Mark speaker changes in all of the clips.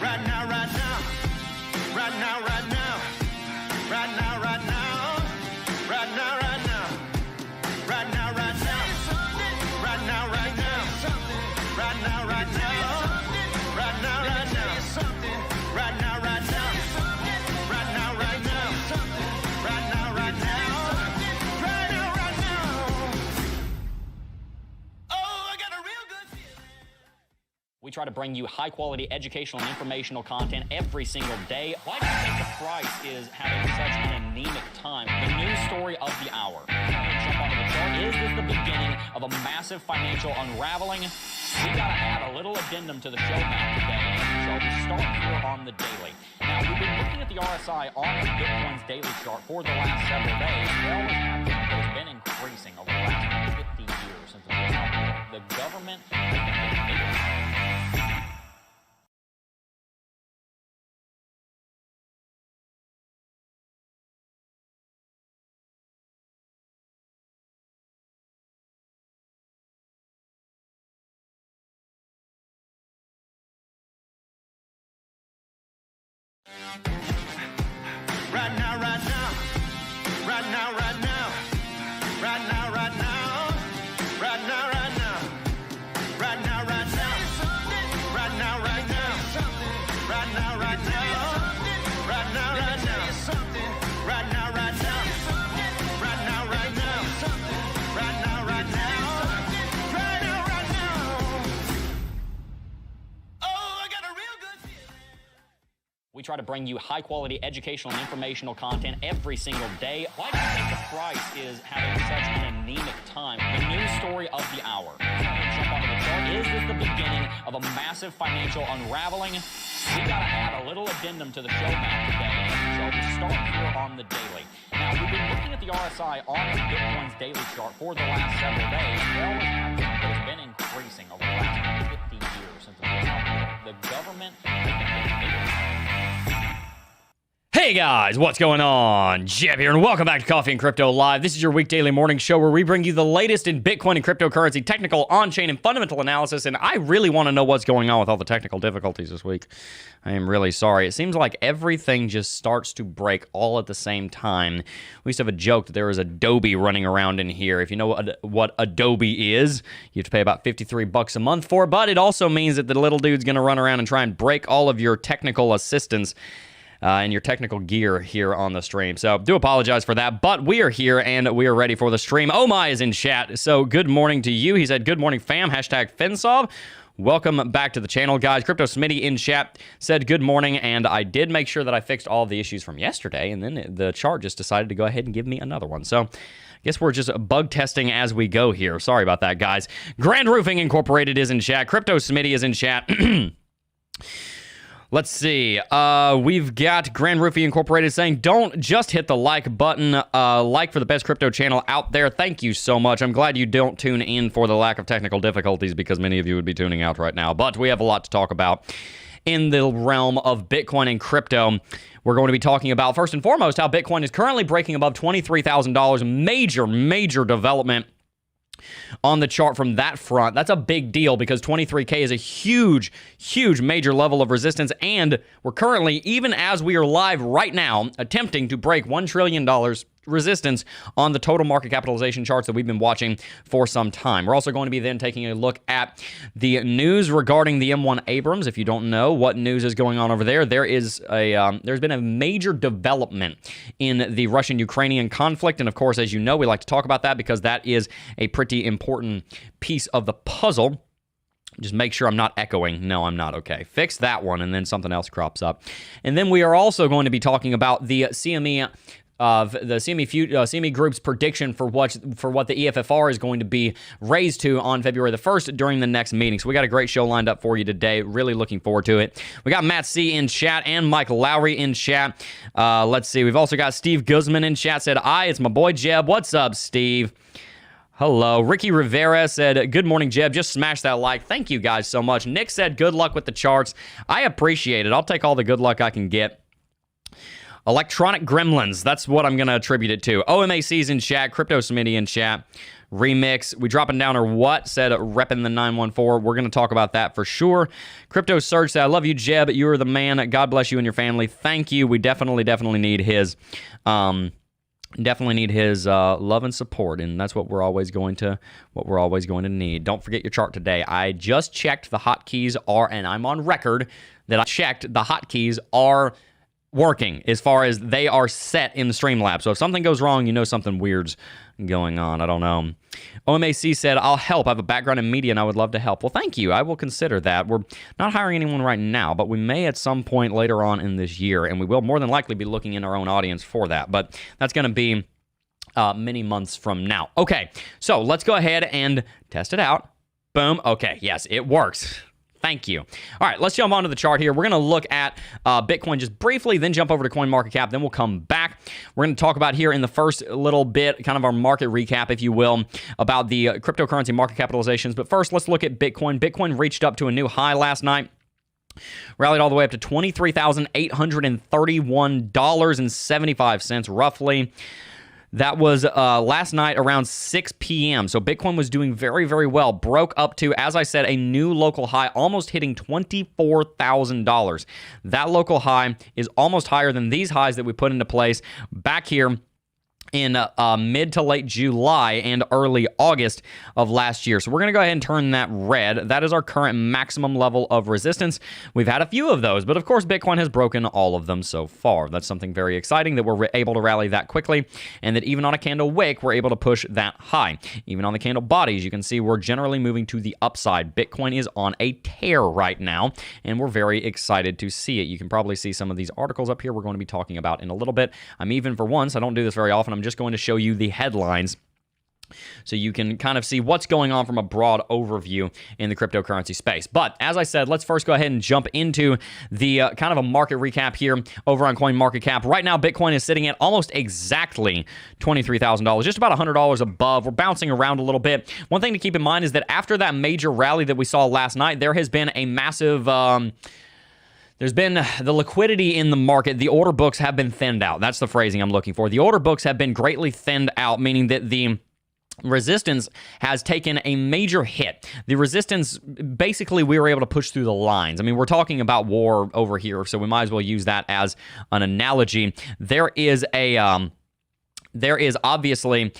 Speaker 1: Right now, right now. Right now, right now. Right now, right now. Right now, right now. Right now, right now. Right now, right now. Right now, right now. Right now, right now. Right now, right now. Right now, right now. Right now, right now. Right now, right now. Oh, I got a real good feeling.
Speaker 2: We try to bring you high-quality educational and informational content every single day. Why do you think the price is having such an anemic time? The news story of the hour. Jump onto the chart. Is this the beginning of a massive financial unraveling? We gotta add a little addendum to the show map today. So we start here on the daily. Now, we've been looking at the RSI on Bitcoin's daily chart for the last several days. They always have been, but it's been increasing over the last 50 years since we've been out there. The government has been
Speaker 1: Right now, right now. Right now, right now. Right now, right now. Right now, right now. Right now, right now. Right now, right now. Right now, right now. Right now, right now. Right now, right now. Right now, right now. Right now, right now. Right now, right now. Oh, I got a real good feeling.
Speaker 2: We try to bring you high-quality educational and informational content every single day. Why do you think the price is having such an anemic time? The news story of the hour. Jump onto the chart. Is this the beginning of a massive financial unraveling? We gotta add a little addendum to the show map today. So we start here on the daily. Now, we've been looking at the RSI on Bitcoin's daily chart for the last several days. They always have been, but it's been increasing over the last 50 years since we've been out there. The government has been getting bigger. Hey guys, what's going on? Jebb here, and welcome back to Coffee and Crypto Live. This is your week daily morning show where we bring you the latest in Bitcoin and cryptocurrency, technical, on-chain, and fundamental analysis, and I really want to know what's going on with all the technical difficulties this week. I am really sorry. It seems like everything just starts to break all at the same time. We used to have a joke that there is Adobe running around in here. If you know what Adobe is, you have to pay about $53 a month for, but it also means that the little dude's going to run around and try and break all of your technical assistance and your technical gear here on the stream. So do apologize for that, but we are here and we are ready for the stream. Oh my is in chat, so good morning to you. He said, good morning fam, hashtag FinSov. Welcome back to the channel, guys. Crypto Smitty in chat said good morning, and I did make sure that I fixed all of the issues from yesterday, and then the chart just decided to go ahead and give me another one. So I guess we're just bug testing as we go here. Sorry about that, guys. Grand Roofing Incorporated is in chat. Crypto Smitty is in chat. Let's see. We've got Grand Roofing Incorporated saying, don't just hit the like button. Like for the best crypto channel out there. Thank you so much. I'm glad you don't tune in for the lack of technical difficulties because many of you would be tuning out right now. But we have a lot to talk about in the realm of Bitcoin and crypto. We're going to be talking about, first and foremost, how Bitcoin is currently breaking above $23,000. Major development on the chart from that front. That's a big deal because 23K is a huge major level of resistance, and we're currently, even as we are live right now, attempting to break $1 trillion resistance on the total market capitalization charts that we've been watching for some time. We're also going to be then taking a look at the news regarding the M1 Abrams. If you don't know what news is going on over there, there's been a major development in the Russian-Ukrainian conflict, and of course, as you know, we like to talk about that because that is a pretty important piece of the puzzle. Just make sure I'm not echoing. No, I'm not. Okay. Fix that one, and then something else crops up. And then we are also going to be talking about the CME of the CME Group's prediction for what the EFFR is going to be raised to on February the 1st during the next meeting. So we got a great show lined up for you today. Really looking forward to it. We got Matt C in chat and Mike Lowry in chat. Let's see. We've also got Steve Guzman in chat. Said, "Hi, it's my boy Jebb." What's up, Steve? Hello. Ricky Rivera said, good morning, Jebb. Just smash that like. Thank you guys so much. Nick said, good luck with the charts. I appreciate it. I'll take all the good luck I can get. Electronic Gremlins. That's what I'm going to attribute it to. OMAC's in chat. Crypto Smitty in chat. Remix. We dropping down or what? Said repping the 914. We're going to talk about that for sure. Crypto Surge said, I love you, Jebb. You are the man. God bless you and your family. Thank you. We definitely need his love and support, and that's what we're always going to need. Don't forget your chart today. I just checked the hotkeys are, and I'm on record that I checked the hotkeys are working as far as they are set in the Streamlabs. So if something goes wrong, you know something weird's going on. I don't know. OMAC said, I'll help. I have a background in media and I would love to help. Well, thank you. I will consider that. We're not hiring anyone right now, but we may at some point later on in this year, and we will more than likely be looking in our own audience for that. But that's going to be many months from now. Okay, so let's go ahead and test it out. Boom. Okay, yes, it works. Thank you. All right, let's jump onto the chart here. We're going to look at Bitcoin just briefly, then jump over to CoinMarketCap, then we'll come back. We're going to talk about here in the first little bit, kind of our market recap, if you will, about the cryptocurrency market capitalizations. But first, let's look at Bitcoin. Bitcoin reached up to a new high last night. Rallied all the way up to $23,831.75, roughly. That was last night around 6 p.m. So Bitcoin was doing very, very well. Broke up to, as I said, a new local high, almost hitting $24,000. That local high is almost higher than these highs that we put into place back here in mid to late July and early August of last year. So we're going to go ahead and turn that red. That is our current maximum level of resistance. We've had a few of those, but of course Bitcoin has broken all of them so far. That's something very exciting that we're able to rally that quickly, and that even on a candle wick, we're able to push that high. Even on the candle bodies, you can see we're generally moving to the upside. Bitcoin is on a tear right now, and we're very excited to see it. You can probably see some of these articles up here we're going to be talking about in a little bit. I'm even, for once, I don't do this very often, I'm just going to show you the headlines so you can kind of see what's going on from a broad overview in the cryptocurrency space. But as I said, let's first go ahead and jump into the kind of a market recap here over on CoinMarketCap. Right now, Bitcoin is sitting at almost exactly $23,000, just about $100 above. We're bouncing around a little bit. One thing to keep in mind is that after that major rally that we saw last night, there has been a massive... There's been the liquidity in the market. The order books have been thinned out. That's the phrasing I'm looking for. The order books have been greatly thinned out, meaning that the resistance has taken a major hit. The resistance, basically, we were able to push through the lines. I mean, we're talking about war over here, so we might as well use that as an analogy. There is obviously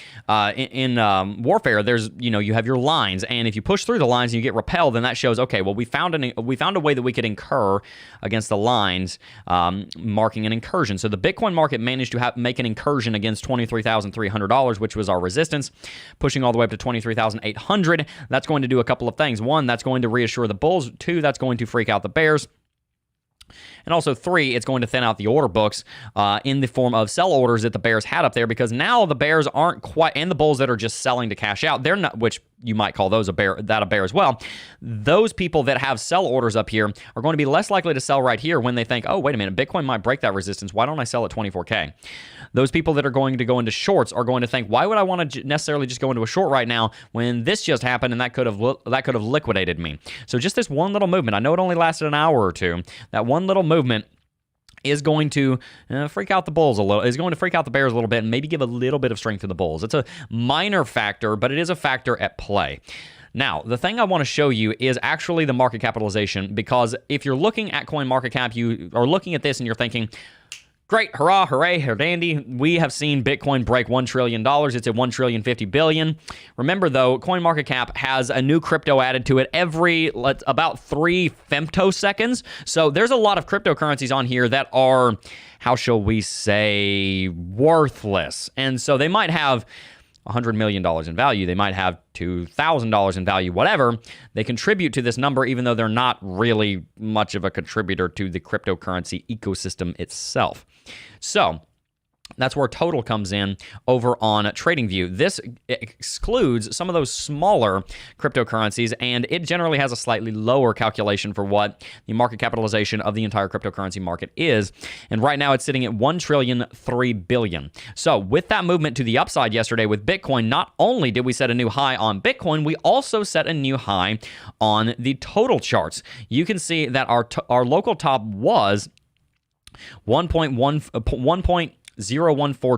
Speaker 2: in warfare, there's, you have your lines, and if you push through the lines and you get repelled, then that shows, okay, well, we found a way that we could incur against the lines, marking an incursion. So the Bitcoin market managed to make an incursion against $23,300, which was our resistance, pushing all the way up to $23,800. That's going to do a couple of things. One, that's going to reassure the bulls. Two, that's going to freak out the bears. And also, three, it's going to thin out the order books in the form of sell orders that the bears had up there, because now the bears aren't quite, and the bulls that are just selling to cash out, they're not, which you might call those a bear as well. Those people that have sell orders up here are going to be less likely to sell right here when they think, oh, wait a minute, Bitcoin might break that resistance. Why don't I sell at 24K? Those people that are going to go into shorts are going to think, why would I want to necessarily just go into a short right now when this just happened and that could have liquidated me? So just this one little movement, I know it only lasted an hour or two, that one little movement is going to freak out the bulls a little, is going to freak out the bears a little bit, and maybe give a little bit of strength to the bulls. It's a minor factor, but it is a factor at play. Now, the thing I want to show you is actually the market capitalization, because if you're looking at CoinMarketCap, you are looking at this and you're thinking, great, hurrah, hooray, dandy. We have seen Bitcoin break $1 trillion. It's at $1,050 billion. Remember, though, CoinMarketCap has a new crypto added to it every about 3 femtoseconds. So there's a lot of cryptocurrencies on here that are, how shall we say, worthless. And so they might have $100 million in value. They might have $2,000 in value, whatever. They contribute to this number, even though they're not really much of a contributor to the cryptocurrency ecosystem itself. So that's where total comes in over on TradingView. This excludes some of those smaller cryptocurrencies, and it generally has a slightly lower calculation for what the market capitalization of the entire cryptocurrency market is. And right now it's sitting at $1,003 billion. So with that movement to the upside yesterday with Bitcoin, not only did we set a new high on Bitcoin, we also set a new high on the total charts. You can see that our local top was 1.014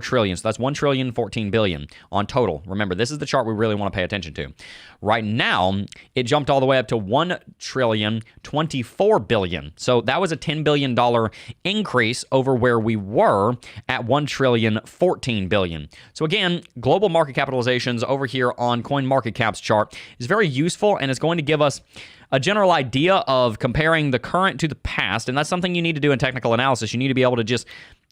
Speaker 2: trillion. So that's 1,014 billion on total. Remember, this is the chart we really want to pay attention to. Right now, it jumped all the way up to 1,024 billion. So that was a $10 billion increase over where we were at 1,014 billion. So again, global market capitalizations over here on CoinMarketCap's chart is very useful, and it's going to give us a general idea of comparing the current to the past. And that's something you need to do in technical analysis. You need to be able to just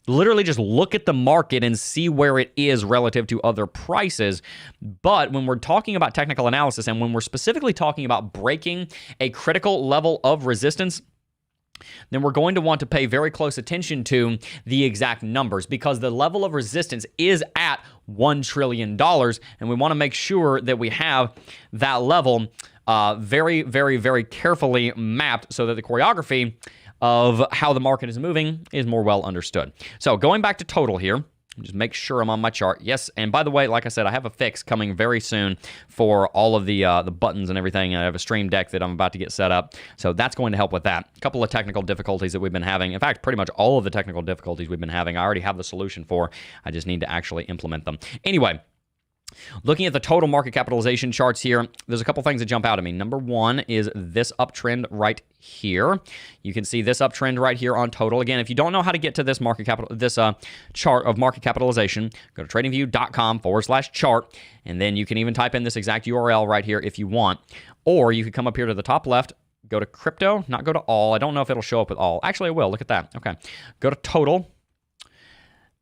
Speaker 2: literally just look at the market and see where it is relative to other prices. But when we're talking about technical analysis, and when we're specifically talking about breaking a critical level of resistance, then we're going to want to pay very close attention to the exact numbers, because the level of resistance is at $1 trillion, and we want to make sure that we have that level very, very, very carefully mapped so that the choreography of how the market is moving is more well understood. So going back to total here, just make sure I'm on my chart. Yes, and by the way, like I said, I have a fix coming very soon for all of the buttons and everything. I have a stream deck that I'm about to get set up, so that's going to help with that. A couple of technical difficulties that we've been having. In fact, pretty much all of the technical difficulties we've been having, I already have the solution for. I just need to actually implement them. Anyway, looking at the total market capitalization charts here, there's a couple things that jump out at me. Number one is this uptrend right here. You can see this uptrend right here on total. Again, if you don't know how to get to this chart of market capitalization, go to tradingview.com/chart, and then you can even type in this exact URL right here if you want. Or you could come up here to the top left, go to crypto, not go to all. I don't know if it'll show up with all. Actually, it will. Look at that. Okay. Go to total.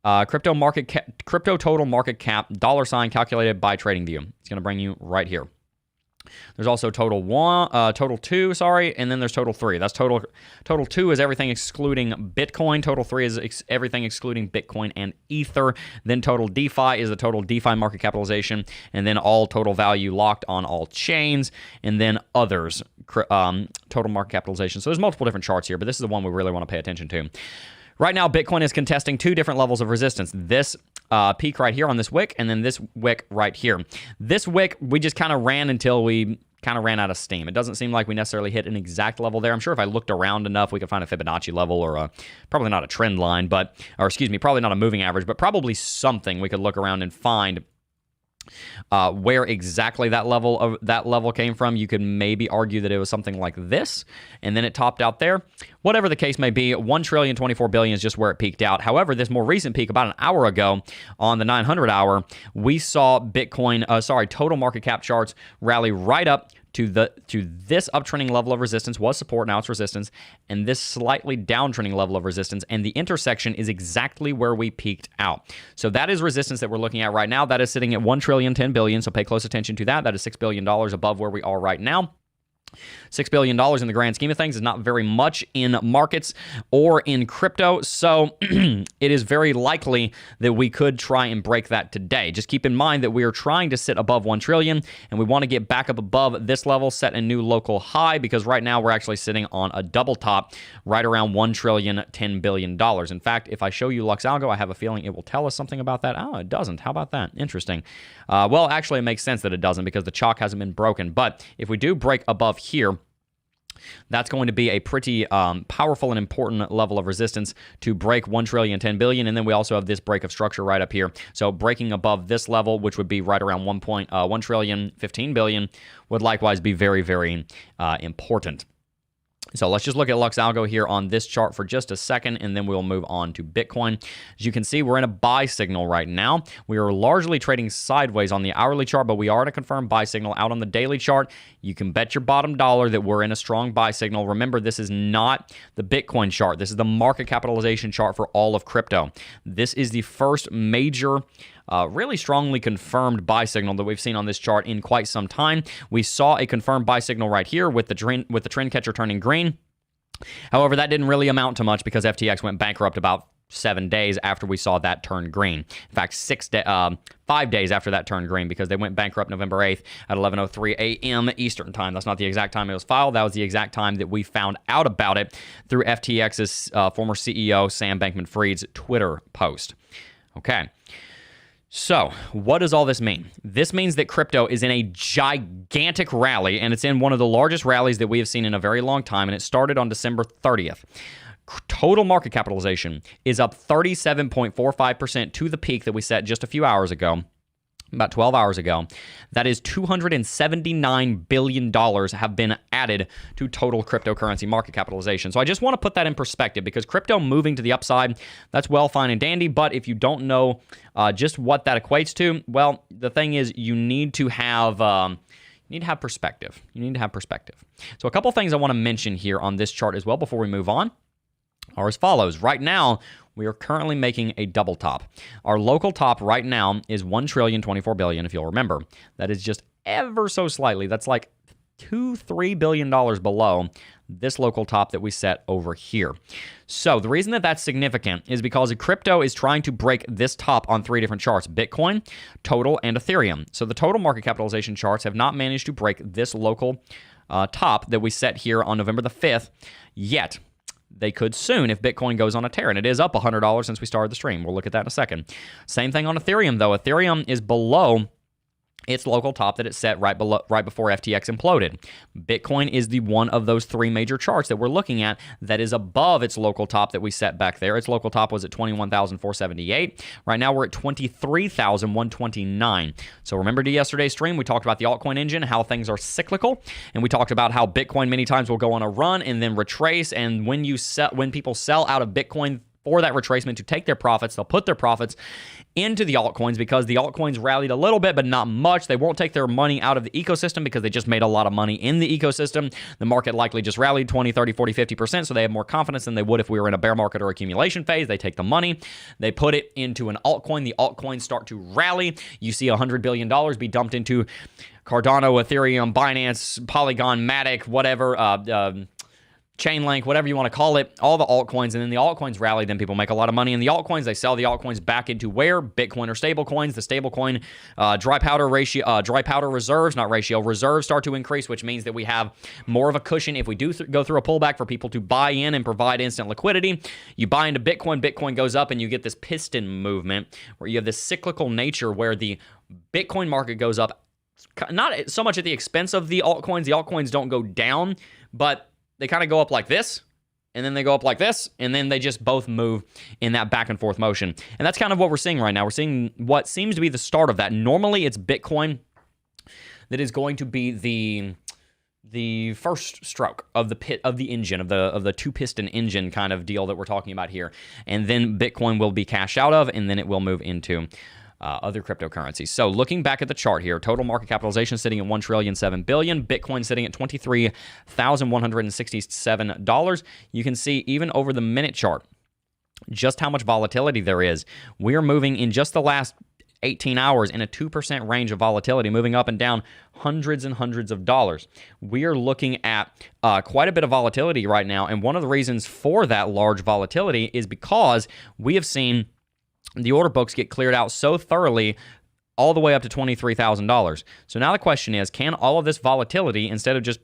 Speaker 2: Crypto total market cap, $ calculated by TradingView. It's going to bring you right here. There's also total two, and then there's total three. That's total two is everything excluding Bitcoin. Total three is everything excluding Bitcoin and Ether. Then total DeFi is the total DeFi market capitalization, and then all total value locked on all chains, and then others, total market capitalization. So there's multiple different charts here, but this is the one we really want to pay attention to. Right now, Bitcoin is contesting two different levels of resistance. This peak right here on this wick, and then this wick right here. This wick, we just kind of ran until we kind of ran out of steam. It doesn't seem like we necessarily hit an exact level there. I'm sure if I looked around enough, we could find a Fibonacci level, or probably not a trend line, probably not a moving average, but probably something we could look around and find where exactly that level came from. You could maybe argue that it was something like this, and then it topped out there. Whatever the case may be, 1,024 billion is just where it peaked out. However, this more recent peak, about an hour ago on the 900 hour, we saw total market cap charts rally right up to this uptrending level of resistance. Was support, now it's resistance, and this slightly downtrending level of resistance, and the intersection is exactly where we peaked out. So that is resistance that we're looking at right now. That is sitting at 1,010 billion, so pay close attention to that. That is $6 billion above where we are right now. $6 billion in the grand scheme of things is not very much in markets or in crypto, so it is very likely that we could try and break that today. Just keep in mind that we are trying to sit above 1 trillion, and we want to get back up above this level, set a new local high, because right now we're actually sitting on a double top right around 1,010 billion dollars. In fact, if I show you Lux Algo, I have a feeling it will tell us something about that. Oh, it doesn't. How about that? Interesting. Well, actually, it makes sense that it doesn't, because the chalk hasn't been broken. But if we do break above here, that's going to be a pretty powerful and important level of resistance to break 1,010 billion. And then we also have this break of structure right up here. So breaking above this level, which would be right around 1,015 billion, would likewise be very, very important. So let's just look at Lux Algo here on this chart for just a second, and then we'll move on to Bitcoin. As you can see, we're in a buy signal right now. We are largely trading sideways on the hourly chart, but we are in a confirmed buy signal. Out on the daily chart, you can bet your bottom dollar that we're in a strong buy signal. Remember, this is not the Bitcoin chart. This is the market capitalization chart for all of crypto. This is the first major really strongly confirmed buy signal that we've seen on this chart in quite some time. We saw a confirmed buy signal right here with the trend catcher turning green. However, that didn't really amount to much, because FTX went bankrupt about 7 days after we saw that turn green. In fact, 5 days after that turned green, because they went bankrupt November 8th at 11:03 a.m. Eastern time. That's not the exact time it was filed. That was the exact time that we found out about it through FTX's former CEO Sam Bankman-Fried's Twitter post. Okay. So, what does all this mean? This means that crypto is in a gigantic rally, and it's in one of the largest rallies that we have seen in a very long time, and it started on December 30th. Total market capitalization is up 37.45% to the peak that we set just a few hours ago. About 12 hours ago. That is $279 billion have been added to total cryptocurrency market capitalization. So I just want to put that in perspective because crypto moving to the upside, that's well, fine, and dandy. But if you don't know just what that equates to, well, the thing is you need to have... perspective. You need to have perspective. So a couple things I want to mention here on this chart as well before we move on are as follows. Right now, we are currently making a double top. Our local top right now is $1,024 billion, if you'll remember. That is just ever so slightly. That's like $2-3 billion below this local top that we set over here. So the reason that that's significant is because crypto is trying to break this top on 3 different charts: Bitcoin, total, and Ethereum. So the total market capitalization charts have not managed to break this local top that we set here on November the 5th yet. They could soon if Bitcoin goes on a tear, and it is up $100 since we started the stream. We'll look at that in a second. Same thing on Ethereum, though. Ethereum is below its local top that it set right before FTX imploded. Bitcoin is the one of those 3 major charts that we're looking at that is above its local top that we set back there. Its local top was at 21,478. Right now we're at 23,129. So remember yesterday's stream, we talked about the altcoin engine, how things are cyclical, and we talked about how Bitcoin many times will go on a run and then retrace, and when people sell out of Bitcoin for that retracement to take their profits, they'll put their profits into the altcoins because the altcoins rallied a little bit, but not much. They won't take their money out of the ecosystem because they just made a lot of money in the ecosystem. The market likely just rallied 20, 30, 40, 50%, so they have more confidence than they would if we were in a bear market or accumulation phase. They take the money, they put it into an altcoin. The altcoins start to rally. You see $100 billion be dumped into Cardano, Ethereum, Binance, Polygon, Matic, whatever, Chainlink, whatever you want to call it, all the altcoins, and then the altcoins rally, then people make a lot of money in the altcoins. They sell the altcoins back into where? Bitcoin or stable coins. The stable coin dry powder reserves, not ratio, reserves start to increase, which means that we have more of a cushion if we do go through a pullback for people to buy in and provide instant liquidity. You buy into Bitcoin, Bitcoin goes up, and you get this piston movement where you have this cyclical nature where the Bitcoin market goes up, not so much at the expense of the altcoins. The altcoins don't go down, but they kind of go up like this, and then they go up like this, and then they just both move in that back and forth motion. And that's kind of what we're seeing right now. We're seeing what seems to be the start of that. Normally, it's Bitcoin that is going to be the first stroke of the engine, of the 2-piston engine kind of deal that we're talking about here. And then Bitcoin will be cashed out of, and then it will move into other cryptocurrencies. So looking back at the chart here, total market capitalization sitting at $1,007 billion, Bitcoin sitting at $23,167. You can see even over the minute chart just how much volatility there is. We are moving in just the last 18 hours in a 2% range of volatility, moving up and down hundreds and hundreds of dollars. We are looking at quite a bit of volatility right now, and one of the reasons for that large volatility is because we have seen the order books get cleared out so thoroughly all the way up to $23,000. So now the question is, can all of this volatility, instead of just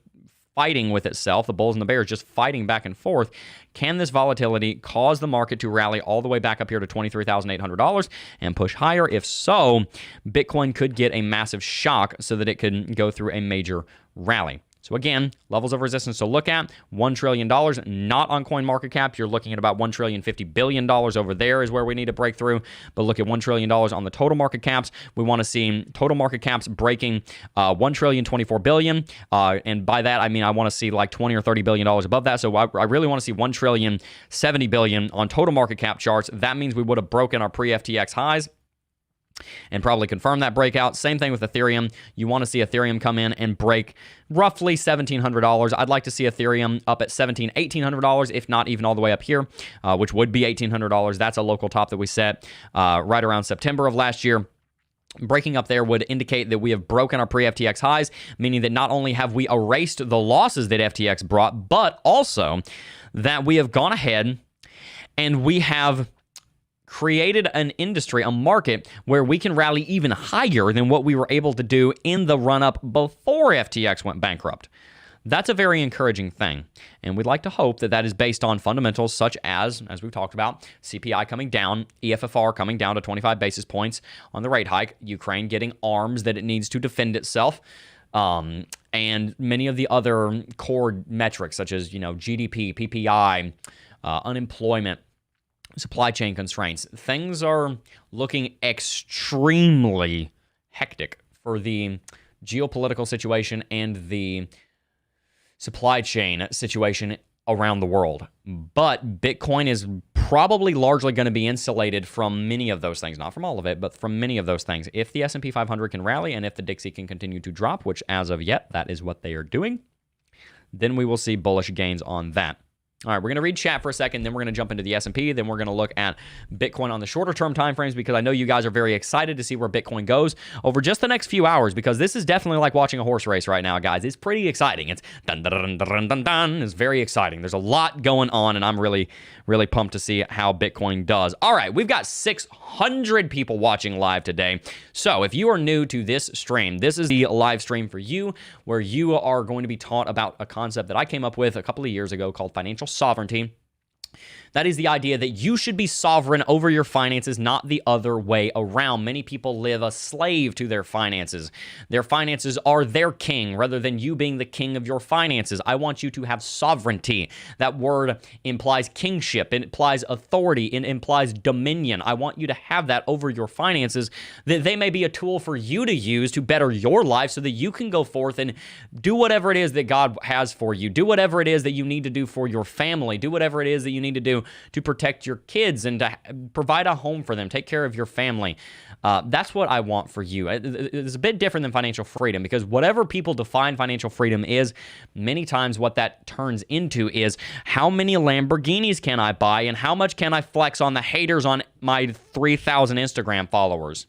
Speaker 2: fighting with itself, the bulls and the bears just fighting back and forth, can this volatility cause the market to rally all the way back up here to $23,800 and push higher? If so, Bitcoin could get a massive shock so that it could go through a major rally. So again, levels of resistance to look at, $1 trillion, not on CoinMarketCap. You're looking at about $1,050 billion over there is where we need to break through. But look at $1 trillion on the total market caps. We want to see total market caps breaking $1,024 billion. And by that, I mean, I want to see like $20 or $30 billion above that. So I really want to see $1,070 billion on total market cap charts. That means we would have broken our pre-FTX highs and probably confirm that breakout. Same thing with Ethereum. You want to see Ethereum come in and break roughly $1,700. I'd like to see Ethereum up at $1,700, $1,800, if not even all the way up here, which would be $1,800. That's a local top that we set right around September of last year. Breaking up there would indicate that we have broken our pre-FTX highs, meaning that not only have we erased the losses that FTX brought, but also that we have gone ahead and we have created an industry, a market, where we can rally even higher than what we were able to do in the run-up before FTX went bankrupt. That's a very encouraging thing, and we'd like to hope that that is based on fundamentals such as we've talked about, CPI coming down, EFFR coming down to 25 basis points on the rate hike, Ukraine getting arms that it needs to defend itself, and many of the other core metrics such as, GDP, PPI, unemployment, supply chain constraints. Things are looking extremely hectic for the geopolitical situation and the supply chain situation around the world. But Bitcoin is probably largely going to be insulated from many of those things. Not from all of it, but from many of those things. If the S&P 500 can rally and if the Dixie can continue to drop, which as of yet, that is what they are doing, then we will see bullish gains on that. All right, we're going to read chat for a second, then we're going to jump into the S&P, then we're going to look at Bitcoin on the shorter-term time frames because I know you guys are very excited to see where Bitcoin goes over just the next few hours because this is definitely like watching a horse race right now, guys. It's pretty exciting. It's dun dun dun dun dun dun. It's very exciting. There's a lot going on, and I'm really, really pumped to see how Bitcoin does. All right, we've got 600 people watching live today. So if you are new to this stream, this is the live stream for you where you are going to be taught about a concept that I came up with a couple of years ago called financial sovereignty. That is the idea that you should be sovereign over your finances, not the other way around. Many people live a slave to their finances. Their finances are their king rather than you being the king of your finances. I want you to have sovereignty. That word implies kingship. It implies authority. It implies dominion. I want you to have that over your finances, that they may be a tool for you to use to better your life so that you can go forth and do whatever it is that God has for you. Do whatever it is that you need to do for your family. Do whatever it is that you need to do to protect your kids and to provide a home for them, take care of your family. That's what I want for you. It's a bit different than financial freedom because whatever people define financial freedom is, many times what that turns into is how many Lamborghinis can I buy and how much can I flex on the haters on my 3,000 Instagram followers.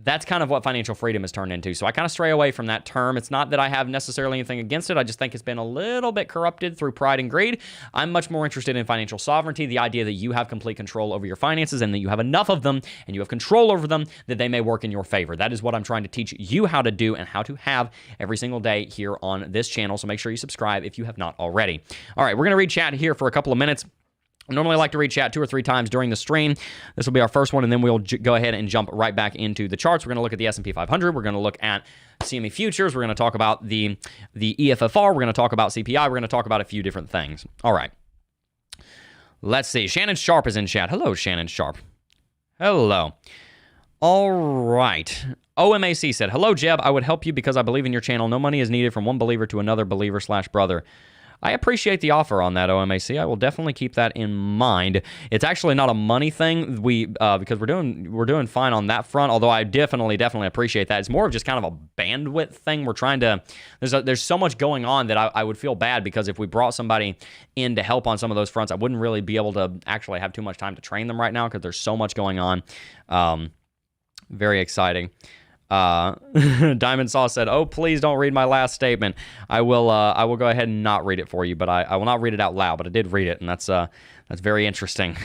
Speaker 2: That's kind of what financial freedom has turned into. So I kind of stray away from that term. It's not that I have necessarily anything against it. I just think it's been a little bit corrupted through pride and greed. I'm much more interested in financial sovereignty, the idea that you have complete control over your finances and that you have enough of them and you have control over them that they may work in your favor. That is what I'm trying to teach you how to do and how to have every single day here on this channel. So make sure you subscribe if you have not already. All right, we're going to read chat here for a couple of minutes. I normally like to read chat 2 or 3 times during the stream. This will be our first one, and then we'll go ahead and jump right back into the charts. We're going to look at the S&P 500. We're going to look at CME futures. We're going to talk about the EFFR. We're going to talk about CPI. We're going to talk about a few different things. All right. Let's see. Shannon Sharp is in chat. Hello, Shannon Sharp. Hello. All right. OMAC said, hello, Jebb. I would help you because I believe in your channel. No money is needed from one believer to another believer/brother. I appreciate the offer on that, OMAC. I will definitely keep that in mind. It's actually not a money thing. Because we're doing fine on that front. Although I definitely appreciate that. It's more of just kind of a bandwidth thing. We're trying to. There's so much going on that I would feel bad because if we brought somebody in to help on some of those fronts, I wouldn't really be able to actually have too much time to train them right now because there's so much going on. Very exciting. Diamond Saw said, oh, please don't read my last statement. I will go ahead and not read it for you, but I will not read it out loud, but I did read it, and that's very interesting.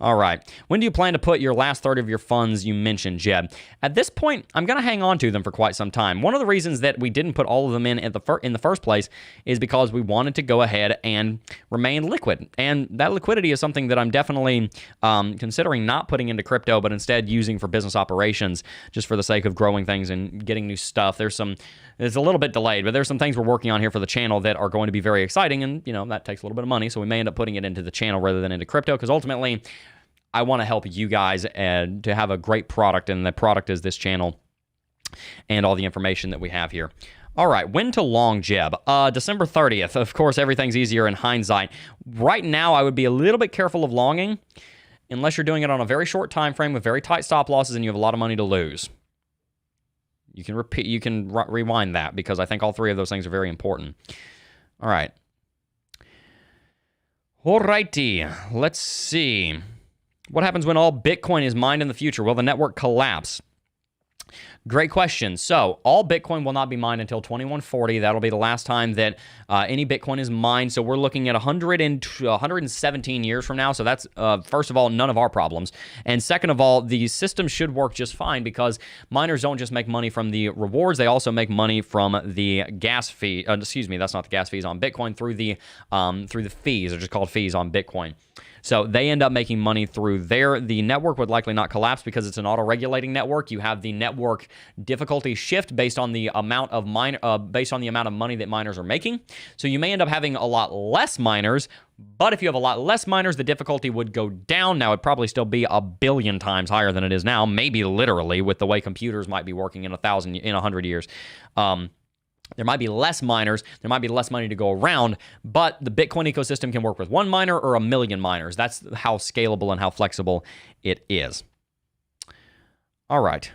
Speaker 2: All right. When do you plan to put your last third of your funds you mentioned, Jebb? At this point, I'm going to hang on to them for quite some time. One of the reasons that we didn't put all of them in the first place is because we wanted to go ahead and remain liquid. And that liquidity is something that I'm definitely considering not putting into crypto, but instead using for business operations just for the sake of growing things and getting new stuff. It's a little bit delayed, but there's some things we're working on here for the channel that are going to be very exciting, and that takes a little bit of money, so we may end up putting it into the channel rather than into crypto, because ultimately, I want to help you guys and to have a great product, and the product is this channel and all the information that we have here. All right, when to long, Jebb? December 30th. Of course, everything's easier in hindsight. Right now, I would be a little bit careful of longing, unless you're doing it on a very short time frame with very tight stop losses and you have a lot of money to lose. You can rewind that because I think all three of those things are very important. All right. Alrighty, let's see. What happens when all Bitcoin is mined in the future? Will the network collapse? Great question. So all Bitcoin will not be mined until 2140. That'll be the last time that any Bitcoin is mined. So we're looking at 117 years from now. So that's, first of all, none of our problems. And second of all, the system should work just fine because miners don't just make money from the rewards. They also make money from the gas fee. Excuse me, that's not the gas fees on Bitcoin, through the fees. They're just called fees on Bitcoin. So they end up making money through there. The network would likely not collapse because it's an auto-regulating network. You have the network difficulty shift based on the amount of money that miners are making. So you may end up having a lot less miners, but if you have a lot less miners, the difficulty would go down. Now, it'd probably still be 1,000,000,000 times higher than it is now, maybe literally with the way computers might be working in 100 years. There might be less miners. There might be less money to go around, but the Bitcoin ecosystem can work with 1 miner or 1,000,000 miners. That's how scalable and how flexible it is. All right.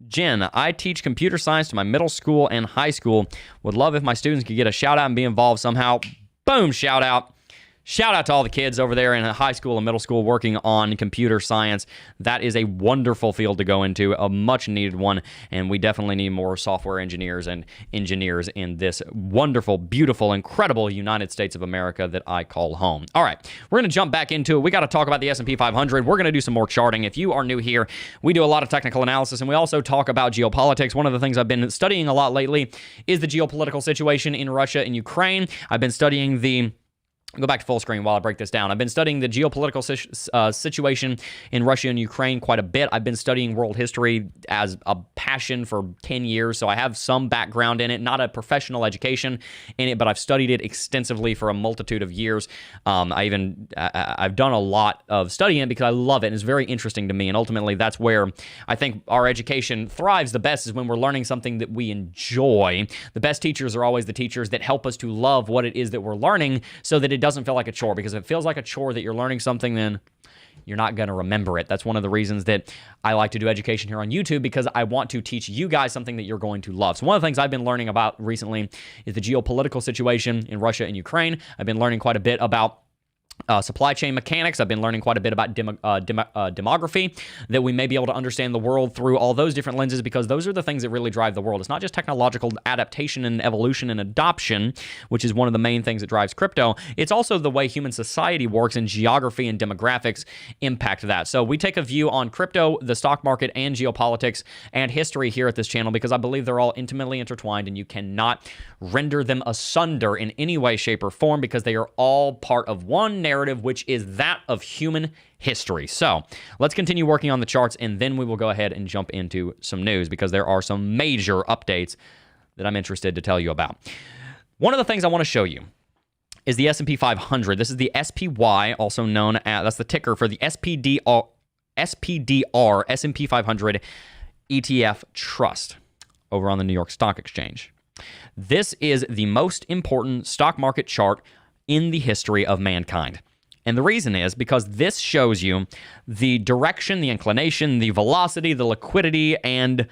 Speaker 2: Jen, I teach computer science to my middle school and high school. Would love if my students could get a shout out and be involved somehow. Boom, shout out. Shout out to all the kids over there in high school and middle school working on computer science. That is a wonderful field to go into, a much needed one, and we definitely need more software engineers and engineers in this wonderful, beautiful, incredible United States of America that I call home. All right, we're going to jump back into it. We got to talk about the S&P 500. We're going to do some more charting. If you are new here, we do a lot of technical analysis, and we also talk about geopolitics. One of the things I've been studying a lot lately is the geopolitical situation in Russia and Ukraine. I've been studying go back to full screen while I break this down. I've been studying the geopolitical situation in Russia and Ukraine quite a bit. I've been studying world history as a passion for 10 years, so I have some background in it, not a professional education in it, but I've studied it extensively for a multitude of years. I've done a lot of studying it because I love it, and it's very interesting to me, and ultimately that's where I think our education thrives the best, is when we're learning something that we enjoy. The best teachers are always the teachers that help us to love what it is that we're learning, so that it doesn't feel like a chore, because if it feels like a chore that you're learning something, then you're not going to remember it. That's one of the reasons that I like to do education here on YouTube, because I want to teach you guys something that you're going to love. So one of the things I've been learning about recently is the geopolitical situation in Russia and Ukraine. I've been learning quite a bit about supply chain mechanics. I've been learning quite a bit about demography, that we may be able to understand the world through all those different lenses, because those are the things that really drive the world. It's not just technological adaptation and evolution and adoption, which is one of the main things that drives crypto. It's also the way human society works, and geography and demographics impact that. So we take a view on crypto, the stock market, and geopolitics and history here at this channel, because I believe they're all intimately intertwined, and you cannot render them asunder in any way, shape, or form, because they are all part of one narrative, which is that of human history. So let's continue working on the charts, and then we will go ahead and jump into some news, because there are some major updates that I'm interested to tell you about. One of the things I want to show you is the S&P 500. This is the SPY, also known as, that's the ticker for the SPDR S&P 500 ETF Trust over on the New York Stock Exchange. This is the most important stock market chart in the history of mankind. And the reason is because this shows you the direction, the inclination, the velocity, the liquidity, and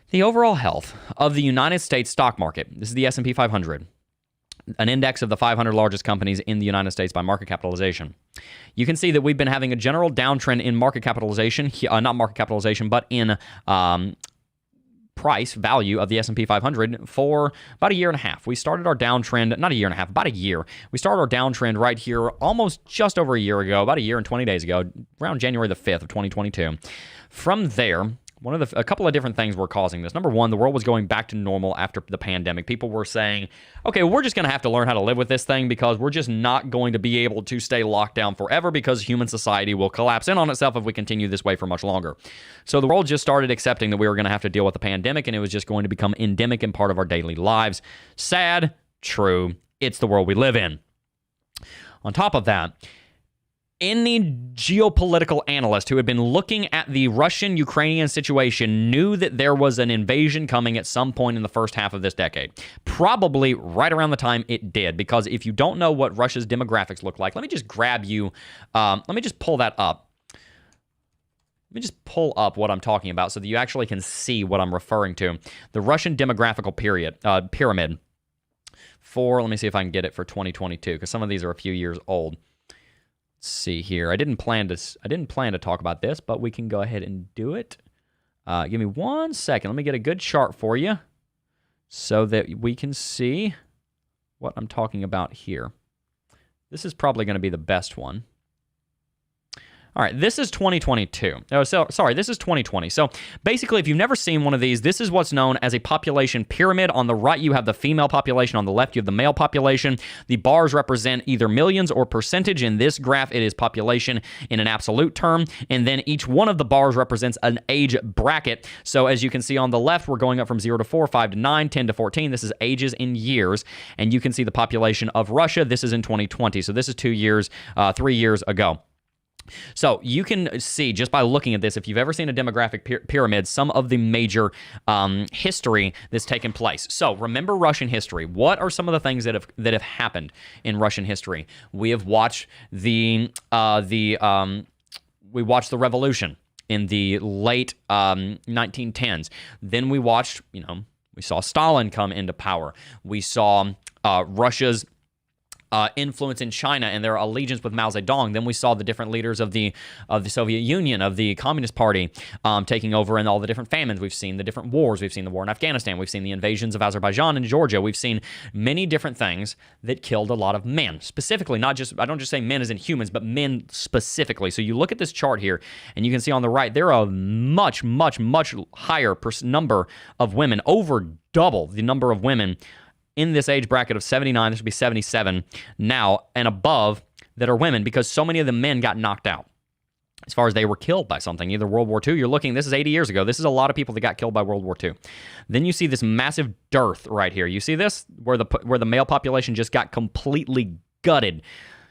Speaker 2: the overall health of the United States stock market. This is the S&P 500, an index of the 500 largest companies in the United States by market capitalization. You can see that we've been having a general downtrend in market capitalization, not market capitalization, but in price value of the S&P 500 for about a year and a half. We started our downtrend, not a year and a half, about a year. We started our downtrend right here almost just over a year ago, about a year and 20 days ago, around January the 5th of 2022. From there, a couple of different things were causing this. Number one, the world was going back to normal after the pandemic. People were saying, okay, we're just going to have to learn how to live with this thing, because we're just not going to be able to stay locked down forever, because human society will collapse in on itself if we continue this way for much longer. So the world just started accepting that we were going to have to deal with the pandemic, and it was just going to become endemic and part of our daily lives. Sad, true. It's the world we live in. On top of that, any geopolitical analyst who had been looking at the Russian-Ukrainian situation knew that there was an invasion coming at some point in the first half of this decade. Probably right around the time it did, because if you don't know what Russia's demographics look like, let me just grab you, let me just pull that up. Let me just pull up what I'm talking about so that you actually can see what I'm referring to. The Russian demographical pyramid for, let me see if I can get it for 2022, because some of these are a few years old. Let's see here. I didn't plan to talk about this, but we can go ahead and do it. Give me 1 second. Let me get a good chart for you so that we can see what I'm talking about here. This is probably going to be the best one. All right, this is 2022. Oh, sorry, this is 2020. So basically, if you've never seen one of these, this is what's known as a population pyramid. On the right, you have the female population. On the left, you have the male population. The bars represent either millions or percentage. In this graph, it is population in an absolute term. And then each one of the bars represents an age bracket. So as you can see on the left, we're going up from 0 to 4, 5 to 9, 10 to 14. This is ages in years. And you can see the population of Russia. This is in 2020. So this is 3 years ago. So you can see just by looking at this, if you've ever seen a demographic pyramid, some of the major history that's taken place. So remember Russian history. What are some of the things that have happened in Russian history? We have watched we watched the revolution in the late 1910s. Then we watched, we saw Stalin come into power. We saw Russia's influence in China and their allegiance with Mao Zedong. Then we saw the different leaders of the Soviet Union, of the Communist Party, taking over, and all the different famines. We've seen the different wars. We've seen the war in Afghanistan. We've seen the invasions of Azerbaijan and Georgia. We've seen many different things that killed a lot of men. Specifically, I don't just say men as in humans, but men specifically. So you look at this chart here, and you can see on the right, there are a much, much, much higher number of women, over double the number of women in this age bracket of 79, this would be 77 now, and above, that are women, because so many of the men got knocked out as far as they were killed by something, either World War II. You're looking, this is 80 years ago. This is a lot of people that got killed by World War II. Then you see this massive dearth right here. You see this, where the male population just got completely gutted.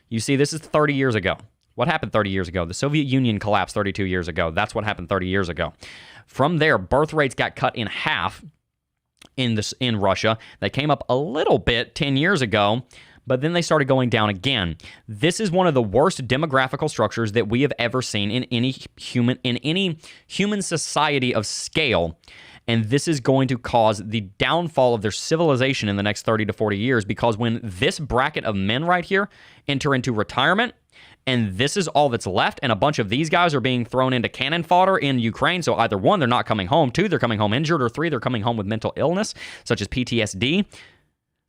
Speaker 2: You see, this is 30 years ago. What happened 30 years ago? The Soviet Union collapsed 32 years ago. That's what happened 30 years ago. From there, birth rates got cut in half in Russia. They came up a little bit 10 years ago, but then they started going down again. This is one of the worst demographical structures that we have ever seen in any human society of scale. And this is going to cause the downfall of their civilization in the next 30 to 40 years, because when this bracket of men right here enter into retirement, and this is all that's left, and a bunch of these guys are being thrown into cannon fodder in Ukraine. So either one, they're not coming home, two, they're coming home injured, or three, they're coming home with mental illness, such as PTSD.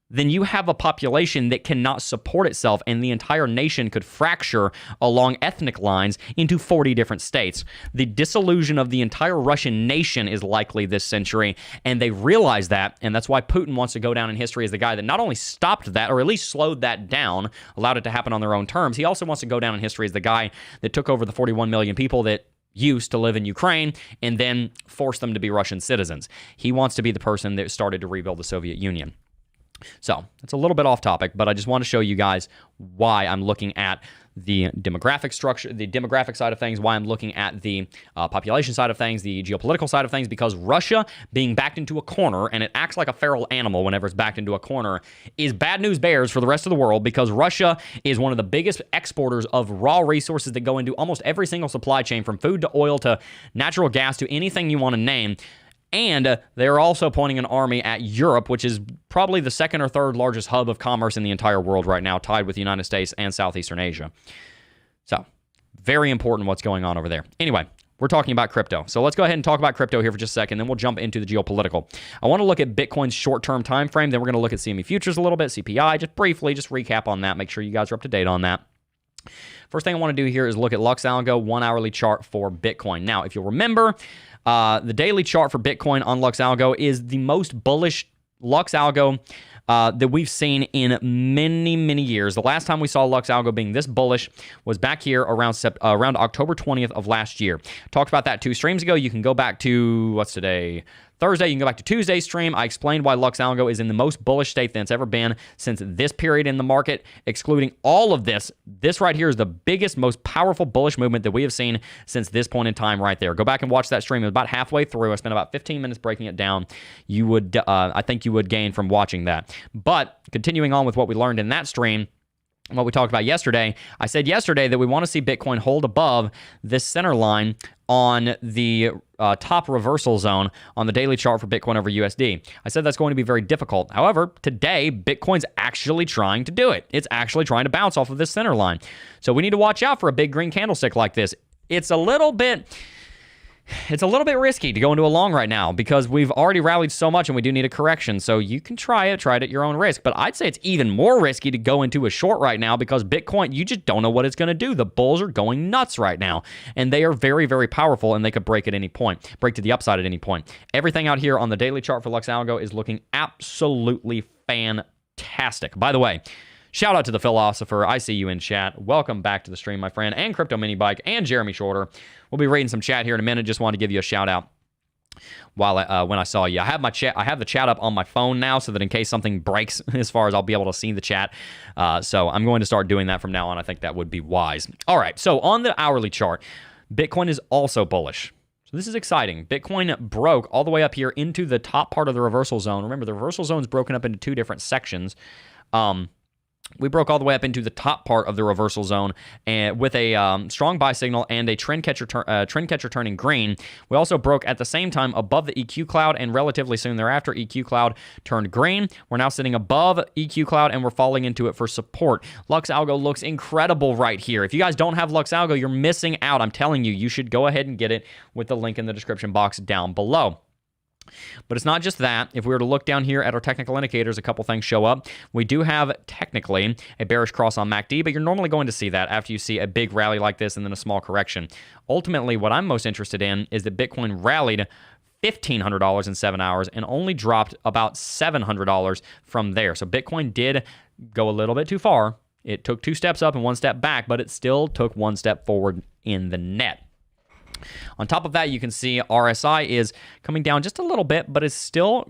Speaker 2: Then you have a population that cannot support itself, and the entire nation could fracture along ethnic lines into 40 different states. The dissolution of the entire Russian nation is likely this century, and they realize that, and that's why Putin wants to go down in history as the guy that not only stopped that, or at least slowed that down, allowed it to happen on their own terms, he also wants to go down in history as the guy that took over the 41 million people that used to live in Ukraine and then forced them to be Russian citizens. He wants to be the person that started to rebuild the Soviet Union. So it's a little bit off topic, but I just want to show you guys why I'm looking at the demographic structure, the demographic side of things, why I'm looking at the population side of things, the geopolitical side of things, because Russia being backed into a corner, and it acts like a feral animal whenever it's backed into a corner, is bad news bears for the rest of the world, because Russia is one of the biggest exporters of raw resources that go into almost every single supply chain, from food to oil to natural gas to anything you want to name. And they're also pointing an army at Europe, which is probably the second or third largest hub of commerce in the entire world right now, tied with the United States and Southeastern Asia. So, very important what's going on over there. Anyway, we're talking about crypto. So let's go ahead and talk about crypto here for just a second, then we'll jump into the geopolitical. I want to look at Bitcoin's short-term time frame, then we're going to look at CME futures a little bit, CPI, just briefly, just recap on that, make sure you guys are up to date on that. First thing I want to do here is look at Lux Algo 1 hourly chart for Bitcoin. Now, if you'll remember, the daily chart for Bitcoin on Lux Algo is the most bullish Lux Algo that we've seen in many, many years. The last time we saw Lux Algo being this bullish was back here around October 20th of last year. Talked about that 2 streams ago. You can go back to, what's today? Thursday, you can go back to Tuesday's stream. I explained why Lux Algo is in the most bullish state that it's ever been since this period in the market, excluding all of this. This right here is the biggest, most powerful bullish movement that we have seen since this point in time right there. Go back and watch that stream. It was about halfway through. I spent about 15 minutes breaking it down. You would, I think you would gain from watching that. But continuing on with what we learned in that stream, what we talked about yesterday, I said yesterday that we want to see Bitcoin hold above this center line on the top reversal zone on the daily chart for Bitcoin over USD. I said that's going to be very difficult. However, today, Bitcoin's actually trying to do it. It's actually trying to bounce off of this center line. So we need to watch out for a big green candlestick like this. It's a little bit it's a little bit risky to go into a long right now because we've already rallied so much and we do need a correction. So you can try it at your own risk. But I'd say it's even more risky to go into a short right now because Bitcoin, you just don't know what it's going to do. The bulls are going nuts right now, and they are very, very powerful, and they could break at any point, break to the upside at any point. Everything out here on the daily chart for Lux Algo is looking absolutely fantastic. By the way, shout out to the philosopher. I see you in chat. Welcome back to the stream, my friend, and Crypto Mini Bike and Jeremy Shorter. We'll be reading some chat here in a minute. Just wanted to give you a shout out while when I saw you. I have the chat up on my phone now, so that in case something breaks, as far as I'll be able to see the chat. So I'm going to start doing that from now on. I think that would be wise. All right. So on the hourly chart, Bitcoin is also bullish. So this is exciting. Bitcoin broke all the way up here into the top part of the reversal zone. Remember, the reversal zone is broken up into two different sections. We broke all the way up into the top part of the reversal zone and with a strong buy signal and a trend catcher turning green. We also broke at the same time above the EQ cloud, and relatively soon thereafter, EQ cloud turned green. We're now sitting above EQ cloud, and we're falling into it for support. Lux Algo looks incredible right here. If you guys don't have Lux Algo, you're missing out. I'm telling you, you should go ahead and get it with the link in the description box down below. But it's not just that. If we were to look down here at our technical indicators, a couple things show up. We do have technically a bearish cross on MACD, but you're normally going to see that after you see a big rally like this and then a small correction. Ultimately, what I'm most interested in is that Bitcoin rallied $1,500 in 7 hours and only dropped about $700 from there. So Bitcoin did go a little bit too far. It took 2 steps up and 1 step back, but it still took 1 step forward in the net. On top of that, you can see RSI is coming down just a little bit, but is still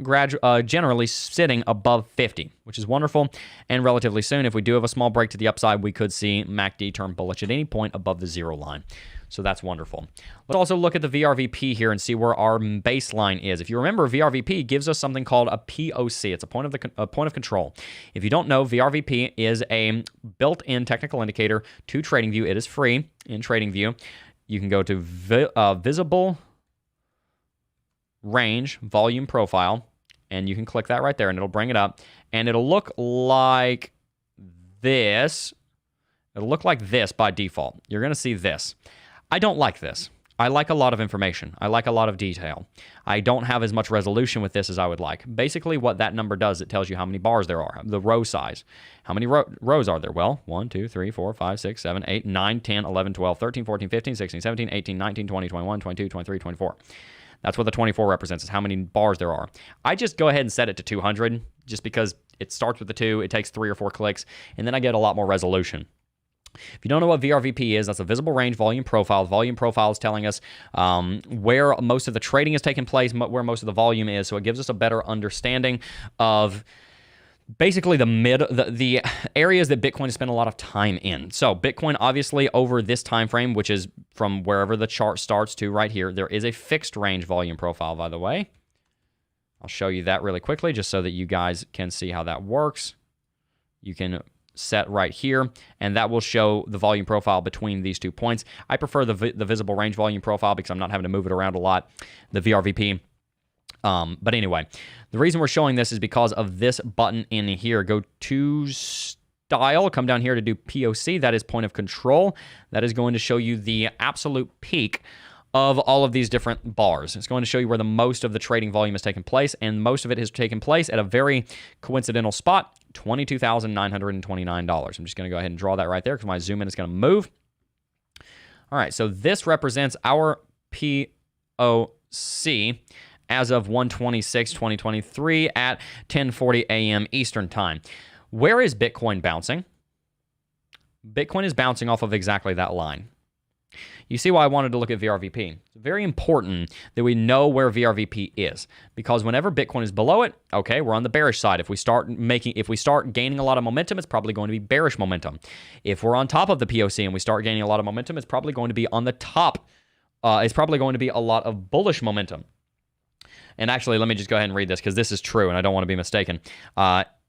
Speaker 2: generally sitting above 50, which is wonderful. And relatively soon, if we do have a small break to the upside, we could see MACD turn bullish at any point above the 0 line. So that's wonderful. Let's also look at the VRVP here and see where our baseline is. If you remember, VRVP gives us something called a POC. It's a point of control. If you don't know, VRVP is a built-in technical indicator to TradingView. It is free in TradingView. You can go to visible range volume profile, and you can click that right there, and it'll bring it up, and it'll look like this. It'll look like this by default. You're going to see this. I don't like this. I like a lot of information. I like a lot of detail. I don't have as much resolution with this as I would like. Basically, what that number does, it tells you how many bars there are, the row size. How many rows are there? Well, 1, 2, 3, 4, 5, 6, 7, 8, 9, 10, 11, 12, 13, 14, 15, 16, 17, 18, 19, 20, 21, 22, 23, 24. That's what the 24 represents, is how many bars there are. I just go ahead and set it to 200 just because it starts with the 2, it takes 3 or 4 clicks, and then I get a lot more resolution. If you don't know what VRVP is, that's a visible range volume profile. Volume profile is telling us where most of the trading is taking place, where most of the volume is. So it gives us a better understanding of basically the areas that Bitcoin has spent a lot of time in. So Bitcoin, obviously, over this time frame, which is from wherever the chart starts to right here, there is a fixed range volume profile, by the way. I'll show you that really quickly just so that you guys can see how that works. You can set right here, and that will show the volume profile between these 2 points. I prefer the visible range volume profile because I'm not having to move it around a lot, the VRVP. But anyway, the reason we're showing this is because of this button in here. Go to Style, come down here to do POC. That is point of control. That is going to show you the absolute peak of all of these different bars. It's going to show you where the most of the trading volume has taken place, and most of it has taken place at a very coincidental spot, $22,929. I'm just going to go ahead and draw that right there because when I zoom in, it's going to move. All right, so this represents our POC as of 1/26/2023 at 10:40 a.m. Eastern Time. Where is Bitcoin bouncing? Bitcoin is bouncing off of exactly that line. You see why I wanted to look at VRVP. It's very important that we know where VRVP is, because whenever Bitcoin is below it, okay, we're on the bearish side. If we start gaining a lot of momentum, it's probably going to be bearish momentum. If we're on top of the POC and we start gaining a lot of momentum, it's probably going to be on the top. It's probably going to be a lot of bullish momentum. And actually, let me just go ahead and read this because this is true and I don't want to be mistaken.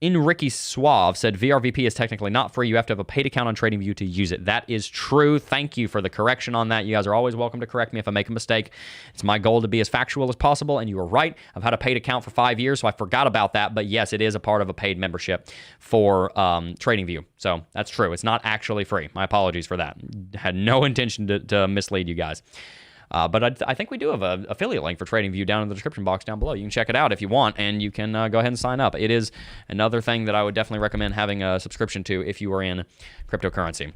Speaker 2: Enrique Suave said, VRVP is technically not free. You have to have a paid account on TradingView to use it. That is true. Thank you for the correction on that. You guys are always welcome to correct me if I make a mistake. It's my goal to be as factual as possible, and you were right. I've had a paid account for 5 years, so I forgot about that. But yes, it is a part of a paid membership for TradingView. So that's true. It's not actually free. My apologies for that. Had no intention to mislead you guys. But I think we do have an affiliate link for TradingView down in the description box down below. You can check it out if you want, and you can go ahead and sign up. It is another thing that I would definitely recommend having a subscription to if you are in cryptocurrency.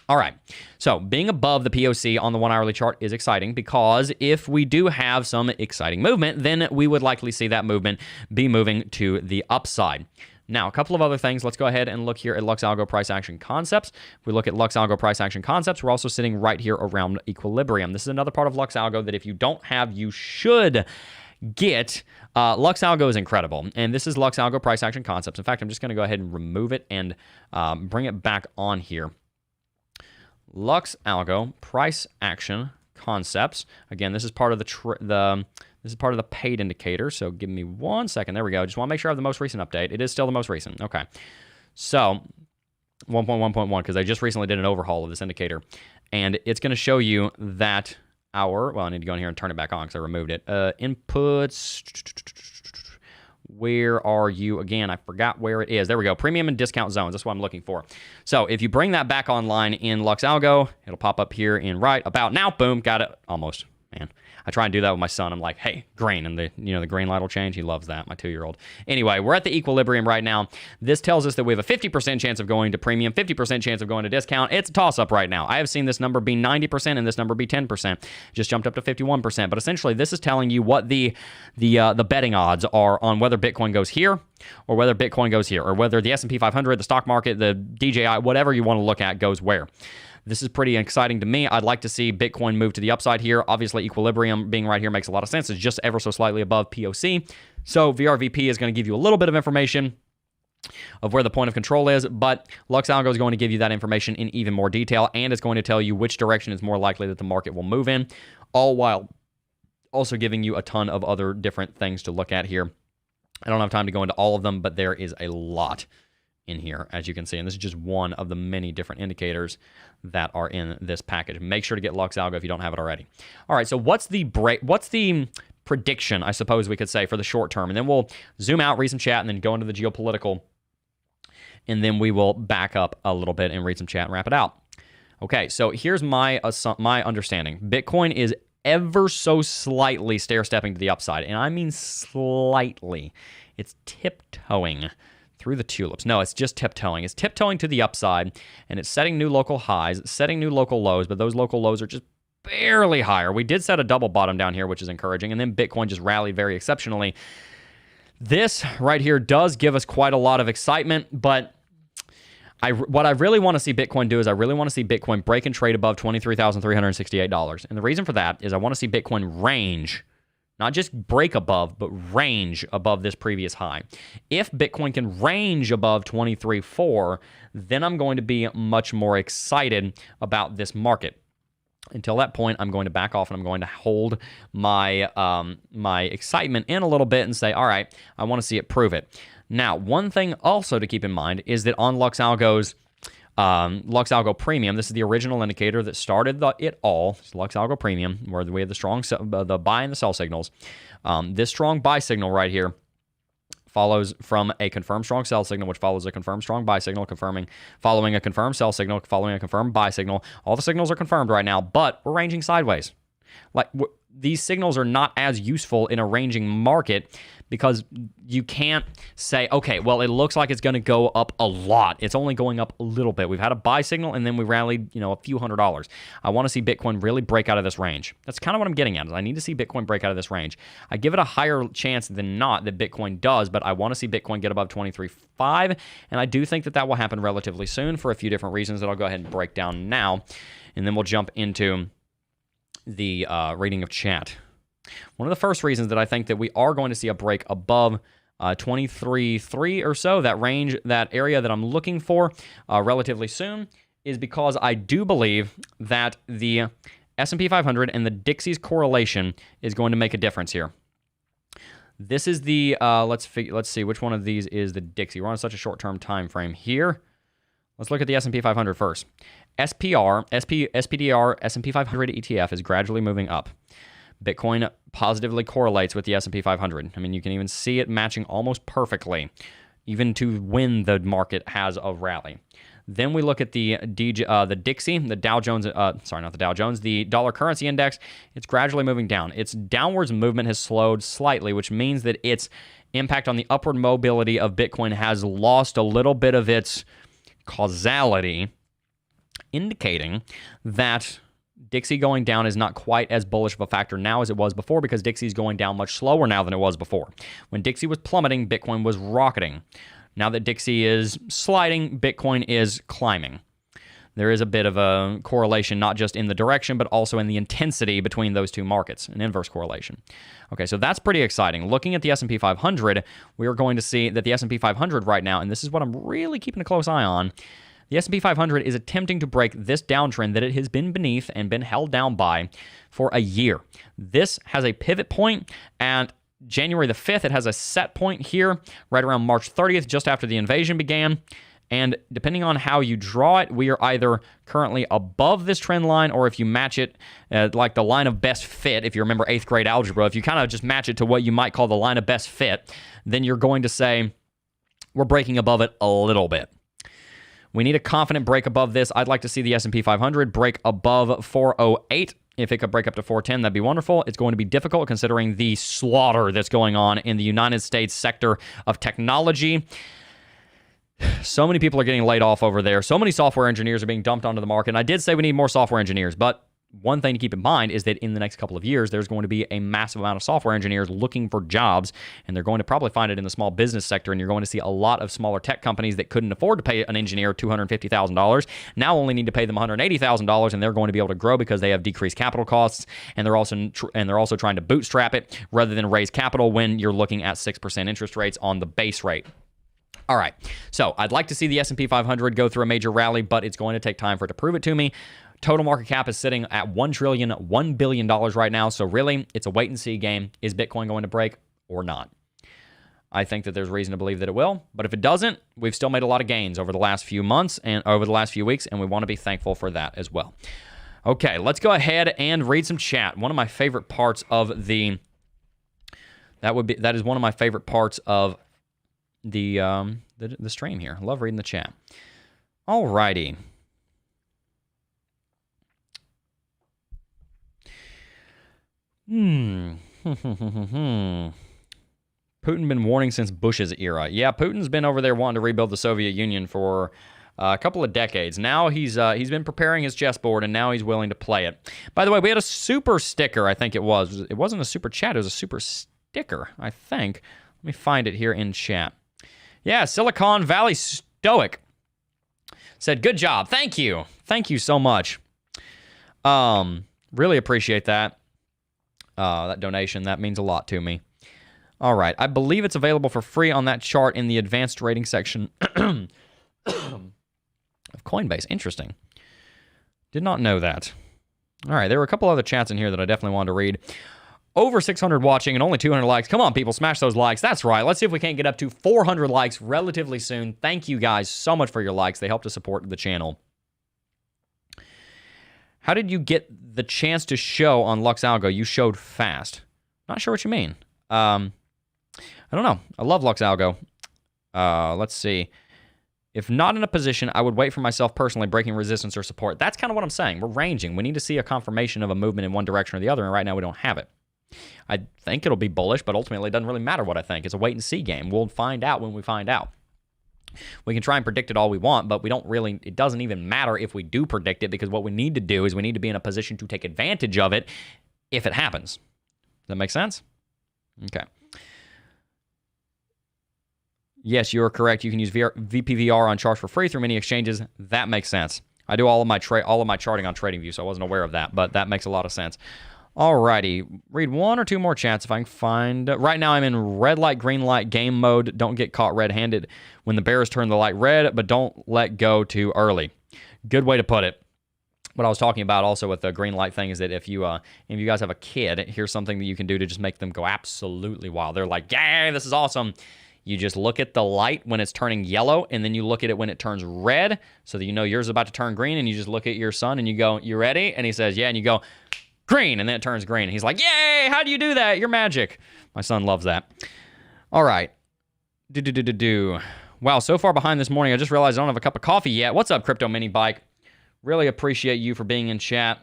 Speaker 2: All right, so being above the POC on the 1 hourly chart is exciting, because if we do have some exciting movement, then we would likely see that movement be moving to the upside. Now, a couple of other things. Let's go ahead and look here at Lux Algo Price Action Concepts. If we look at Lux Algo Price Action Concepts, we're also sitting right here around equilibrium. This is another part of Lux Algo that if you don't have, you should get. Lux Algo is incredible, and this is Lux Algo Price Action Concepts. In fact, I'm just going to go ahead and remove it and bring it back on here. Lux Algo Price Action Concepts. Again, this is part of this is part of the paid indicator. So give me 1 second. There we go. Just want to make sure I have the most recent update. It is still the most recent. Okay. So 1.1.1, because I just recently did an overhaul of this indicator, and it's going to show you that well, I need to go in here and turn it back on because I removed it. Inputs. Where are you again? I forgot where it is. There we go. Premium and discount zones. That's what I'm looking for. So if you bring that back online in Lux Algo, it'll pop up here in right about now. Boom. Got it. Almost. Man, I try and do that with my son. I'm like, hey, green, and the green light will change. He loves that, my 2-year-old. Anyway, we're at the equilibrium right now. This tells us that we have a 50% chance of going to premium, 50% chance of going to discount. It's a toss-up right now. I have seen this number be 90% and this number be 10%. Just jumped up to 51%. But essentially, this is telling you what the betting odds are on whether Bitcoin goes here or whether Bitcoin goes here, or whether the S&P 500, the stock market, the DJI, whatever you want to look at goes where. This is pretty exciting to me. I'd like to see Bitcoin move to the upside here. Obviously, equilibrium being right here makes a lot of sense. It's just ever so slightly above POC. So VRVP is going to give you a little bit of information of where the point of control is, but Lux Algo is going to give you that information in even more detail, and it's going to tell you which direction is more likely that the market will move in, all while also giving you a ton of other different things to look at here. I don't have time to go into all of them, but there is a lot in here, as you can see, and this is just one of the many different indicators that are in this package. Make sure to get Lux Algo if you don't have it already. All right, so what's the prediction, I suppose we could say, for the short term? And then we'll zoom out, read some chat, and then go into the geopolitical, and then we will back up a little bit and read some chat and wrap it out. Okay, so here's my understanding. Bitcoin is ever so slightly stair-stepping to the upside, and I mean slightly. It's tiptoeing through the tulips. No, it's just tiptoeing. It's tiptoeing to the upside, and it's setting new local highs, setting new local lows, but those local lows are just barely higher. We did set a double bottom down here, which is encouraging, and then Bitcoin just rallied very exceptionally. This right here does give us quite a lot of excitement, but what I really want to see Bitcoin do is I really want to see Bitcoin break and trade above $23,368. And the reason for that is I want to see Bitcoin range, not just break above, but range above this previous high. If Bitcoin can range above 23.4, then I'm going to be much more excited about this market. Until that point, I'm going to back off and I'm going to hold my my excitement in a little bit and say, all right, I want to see it prove it. Now, one thing also to keep in mind is that on Lux Algo's Lux Algo Premium, this is the original indicator that started it all. It's Lux Algo Premium, where we have the strong the buy and the sell signals. This strong buy signal right here follows from a confirmed strong sell signal, which follows a confirmed strong buy signal, following a confirmed sell signal, following a confirmed buy signal. All the signals are confirmed right now, but we're ranging sideways. Like these signals are not as useful in a ranging market because you can't say, okay, well, it looks like it's going to go up a lot. It's only going up a little bit. We've had a buy signal and then we rallied, a few $100s. I want to see Bitcoin really break out of this range. That's kind of what I'm getting at. Is I need to see Bitcoin break out of this range. I give it a higher chance than not that Bitcoin does, but I want to see Bitcoin get above 23.5, and I do think that that will happen relatively soon for a few different reasons that I'll go ahead and break down now, and then we'll jump into the reading of chat. One of the first reasons that I think that we are going to see a break above 23.3 or so, that range, that area that I'm looking for relatively soon, is because I do believe that the S&P 500 and the Dixie's correlation is going to make a difference here. This is the, let's see, which one of these is the Dixie? We're on such a short-term time frame here. Let's look at the S&P 500 first. SPDR, S&P 500 ETF is gradually moving up. Bitcoin positively correlates with the S&P 500. I mean, you can even see it matching almost perfectly, even to when the market has a rally. Then we look at the Dixie, the Dow Jones, sorry, not the Dow Jones, the dollar currency index. It's gradually moving down. Its downwards movement has slowed slightly, which means that its impact on the upward mobility of Bitcoin has lost a little bit of its causality, indicating that Dixie going down is not quite as bullish of a factor now as it was before, because Dixie's going down much slower now than it was before. When Dixie was plummeting, Bitcoin was rocketing. Now that Dixie is sliding, Bitcoin is climbing. There is a bit of a correlation, not just in the direction, but also in the intensity between those two markets, an inverse correlation. Okay, so that's pretty exciting. Looking at the S&P 500, we are going to see that the S&P 500 right now, and this is what I'm really keeping a close eye on, the S&P 500 is attempting to break this downtrend that it has been beneath and been held down by for a year. This has a pivot point, and January the 5th, it has a set point here, right around March 30th, just after the invasion began. And depending on how you draw it, we are either currently above this trend line, or if you match it like the line of best fit, if you remember 8th grade algebra, if you kind of just match it to what you might call the line of best fit, then you're going to say we're breaking above it a little bit. We need a confident break above this. I'd like to see the S&P 500 break above 408. If it could break up to 410, that'd be wonderful. It's going to be difficult considering the slaughter that's going on in the United States sector of technology. So many people are getting laid off over there. So many software engineers are being dumped onto the market. And I did say we need more software engineers, but one thing to keep in mind is that in the next couple of years, there's going to be a massive amount of software engineers looking for jobs, and they're going to probably find it in the small business sector, and you're going to see a lot of smaller tech companies that couldn't afford to pay an engineer $250,000 now only need to pay them $180,000, and they're going to be able to grow because they have decreased capital costs, and they're also trying to bootstrap it rather than raise capital when you're looking at 6% interest rates on the base rate. All right, so I'd like to see the S&P 500 go through a major rally, but it's going to take time for it to prove it to me. Total market cap is sitting at $1 billion right now, so really, it's a wait-and-see game. Is Bitcoin going to break or not? I think that there's reason to believe that it will, but if it doesn't, we've still made a lot of gains over the last few months and over the last few weeks, and we want to be thankful for that as well. Okay, let's go ahead and read some chat. One of my favorite parts of the... That is one of my favorite parts of the stream here. I love reading the chat. All righty. Putin been warning since Bush's era. Yeah, Putin's been over there wanting to rebuild the Soviet Union for a couple of decades. Now he's been preparing his chessboard, and now he's willing to play it. By the way, we had a super sticker, I think it was. It wasn't a super chat, it was a super sticker, I think. Let me find it here in chat. Yeah, Silicon Valley Stoic said, good job. Thank you. Thank you so much. Really appreciate that. That donation, that means a lot to me. All right, I believe it's available for free on that chart in the advanced rating section of Coinbase. Interesting. Did not know that. All right, there were a couple other chats in here that I definitely wanted to read. Over 600 watching and only 200 likes. Come on, people, smash those likes. That's right. Let's see if we can't get up to 400 likes relatively soon. Thank you guys so much for your likes. They help to support the channel. How did you get the chance to show on Lux Algo? You showed fast. Not sure what you mean. I don't know. I love Lux Algo. Let's see. If not in a position, I would wait for myself personally breaking resistance or support. That's kind of what I'm saying. We're ranging. We need to see a confirmation of a movement in one direction or the other, and right now we don't have it. I think it'll be bullish, but ultimately it doesn't really matter what I think. It's a wait-and-see game. We'll find out when we find out. We can try and predict it all we want, but it doesn't even matter if we do predict it, because what we need to do is we need to be in a position to take advantage of it if it happens. Does that make sense? Okay. Yes, you are correct. You can use VPVR on charts for free through many exchanges. That makes sense. I do all of my charting on TradingView, so I wasn't aware of that, but that makes a lot of sense. Alrighty, read one or two more chats if I can find. Right now I'm in red light, green light game mode. Don't get caught red-handed when the bears turn the light red, but don't let go too early. Good way to put it. What I was talking about also with the green light thing is that if you guys have a kid, here's something that you can do to just make them go absolutely wild. They're like, yeah, this is awesome. You just look at the light when it's turning yellow, and then you look at it when it turns red, so that you know yours is about to turn green, and you just look at your son and you go, you ready? And he says, yeah, and you go, green, and then it turns green. He's like, yay, how do you do that? You're magic. My son loves that. All right. Wow, so far behind this morning, I just realized I don't have a cup of coffee yet. What's up, Crypto Mini Bike? Really appreciate you for being in chat.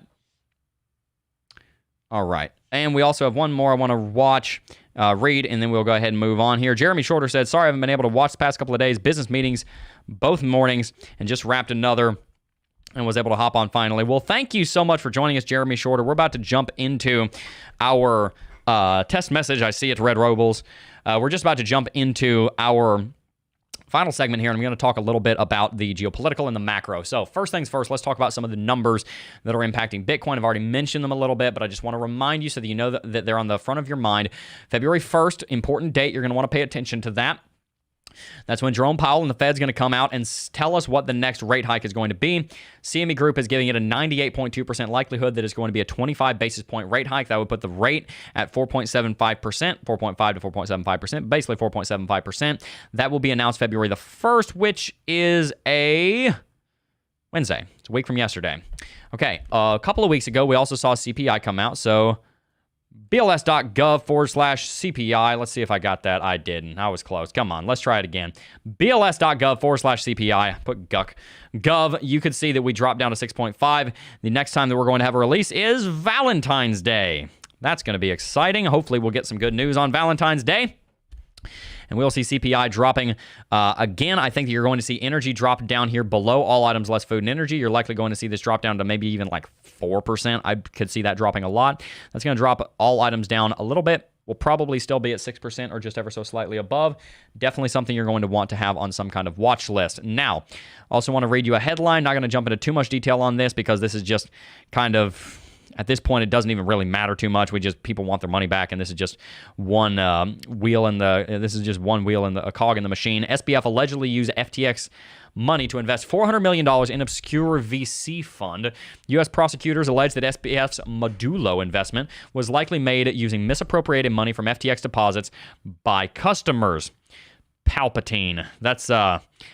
Speaker 2: All right. And we also have one more I want to read, and then we'll go ahead and move on here. Jeremy Shorter said, sorry I haven't been able to watch the past couple of days. Business meetings both mornings, and just wrapped another and was able to hop on finally. Well, thank you so much for joining us, Jeremy Shorter. We're about to jump into our test message. I see it, Red Robles. We're just about to jump into our final segment here, and I'm going to talk a little bit about the geopolitical and the macro. So first things first, let's talk about some of the numbers that are impacting Bitcoin. I've already mentioned them a little bit, but I just want to remind you so that you know that they're on the front of your mind. February 1st, important date. You're going to want to pay attention to that. That's when Jerome Powell and the Fed's going to come out and tell us what the next rate hike is going to be. CME Group is giving it a 98.2% likelihood that it's going to be a 25 basis point rate hike. That would put the rate at 4.75%, 4.5 to 4.75%, basically 4.75%. That will be announced February the 1st, which is a Wednesday. It's a week from yesterday. Okay, a couple of weeks ago, we also saw CPI come out, so BLS.gov/CPI. Let's see if I got that. I didn't. I was close. Come on. Let's try it again. BLS.gov/CPI. Put guck. Gov. You could see that we dropped down to 6.5. The next time that we're going to have a release is Valentine's Day. That's going to be exciting. Hopefully we'll get some good news on Valentine's Day. And we'll see CPI dropping again. I think that you're going to see energy drop down here below all items less food and energy. You're likely going to see this drop down to maybe even like 4%. I could see that dropping a lot. That's going to drop all items down a little bit. We'll probably still be at 6% or just ever so slightly above. Definitely something you're going to want to have on some kind of watch list. Now, also want to read you a headline. Not going to jump into too much detail on this because this is just kind of... At this point, it doesn't even really matter too much. People want their money back, and this is just one wheel in the. This is just one wheel in a cog in the machine. SBF allegedly used FTX money to invest $400 million in obscure VC fund. U.S. prosecutors allege that SBF's Modulo investment was likely made using misappropriated money from FTX deposits by customers. Palpatine. That's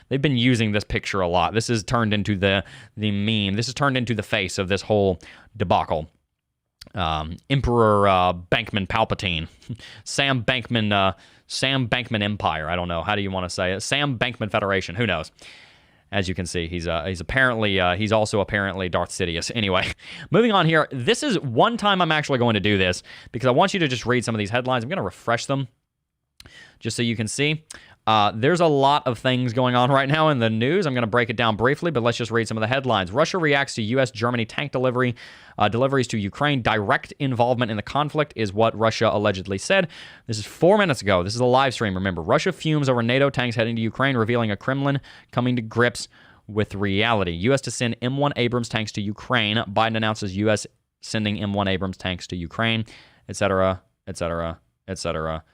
Speaker 2: they've been using this picture a lot. This is turned into the meme. This is turned into the face of this whole debacle. Emperor Bankman Palpatine. Sam Bankman Empire. I don't know. How do you want to say it? Sam Bankman Federation. Who knows? As you can see, he's also apparently Darth Sidious. Anyway, moving on here. This is one time I'm actually going to do this because I want you to just read some of these headlines. I'm going to refresh them just so you can see. There's a lot of things going on right now in the news. I'm going to break it down briefly, but let's just read some of the headlines. Russia reacts to U.S.-Germany tank deliveries to Ukraine. Direct involvement in the conflict is what Russia allegedly said. This is 4 minutes ago. This is a live stream, remember. Russia fumes over NATO tanks heading to Ukraine, revealing a Kremlin coming to grips with reality. U.S. to send M1 Abrams tanks to Ukraine. Biden announces U.S. sending M1 Abrams tanks to Ukraine, etc., etc., etc.,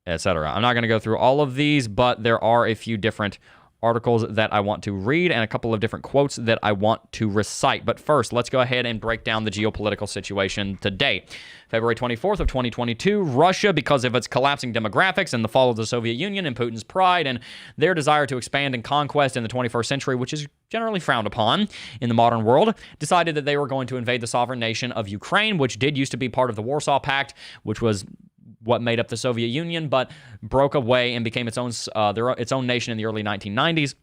Speaker 2: etc. I'm not going to go through all of these, but there are a few different articles that I want to read and a couple of different quotes that I want to recite. But first, let's go ahead and break down the geopolitical situation today. February 24th of 2022, Russia, because of its collapsing demographics and the fall of the Soviet Union and Putin's pride and their desire to expand and conquest in the 21st century, which is generally frowned upon in the modern world, decided that they were going to invade the sovereign nation of Ukraine, which did used to be part of the Warsaw Pact, which was what made up the Soviet Union, but broke away and became its own nation in the early 1990s.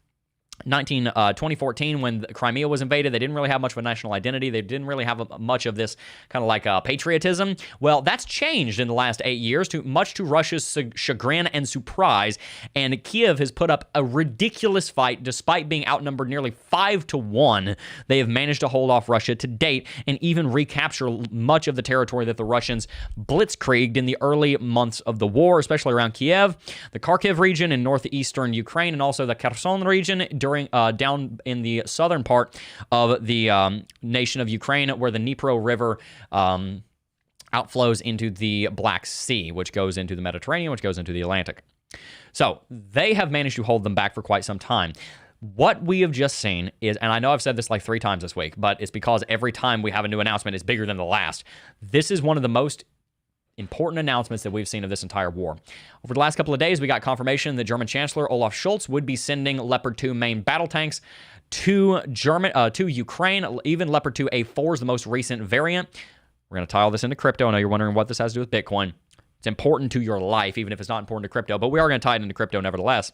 Speaker 2: 2014, when Crimea was invaded, they didn't really have much of a national identity. They didn't really have much of this kind of like patriotism. Well, that's changed in the last 8 years, much to Russia's chagrin and surprise. And Kiev has put up a ridiculous fight, despite being outnumbered nearly 5-1. They have managed to hold off Russia to date and even recapture much of the territory that the Russians blitzkrieged in the early months of the war, especially around Kiev, the Kharkiv region in northeastern Ukraine, and also the Kherson region down in the southern part of the nation of Ukraine, where the Dnipro River outflows into the Black Sea, which goes into the Mediterranean, which goes into the Atlantic. So they have managed to hold them back for quite some time. What we have just seen is, and I know I've said this like 3 times this week, but it's because every time we have a new announcement, it's bigger than the last. This is one of the most important announcements that we've seen of this entire war. Over the last couple of days, we got confirmation that German Chancellor Olaf Scholz would be sending Leopard 2 main battle tanks to Ukraine. Even Leopard 2 A4 is the most recent variant. We're going to tie all this into crypto. I know you're wondering what this has to do with Bitcoin. It's important to your life, even if it's not important to crypto, but we are going to tie it into crypto nevertheless.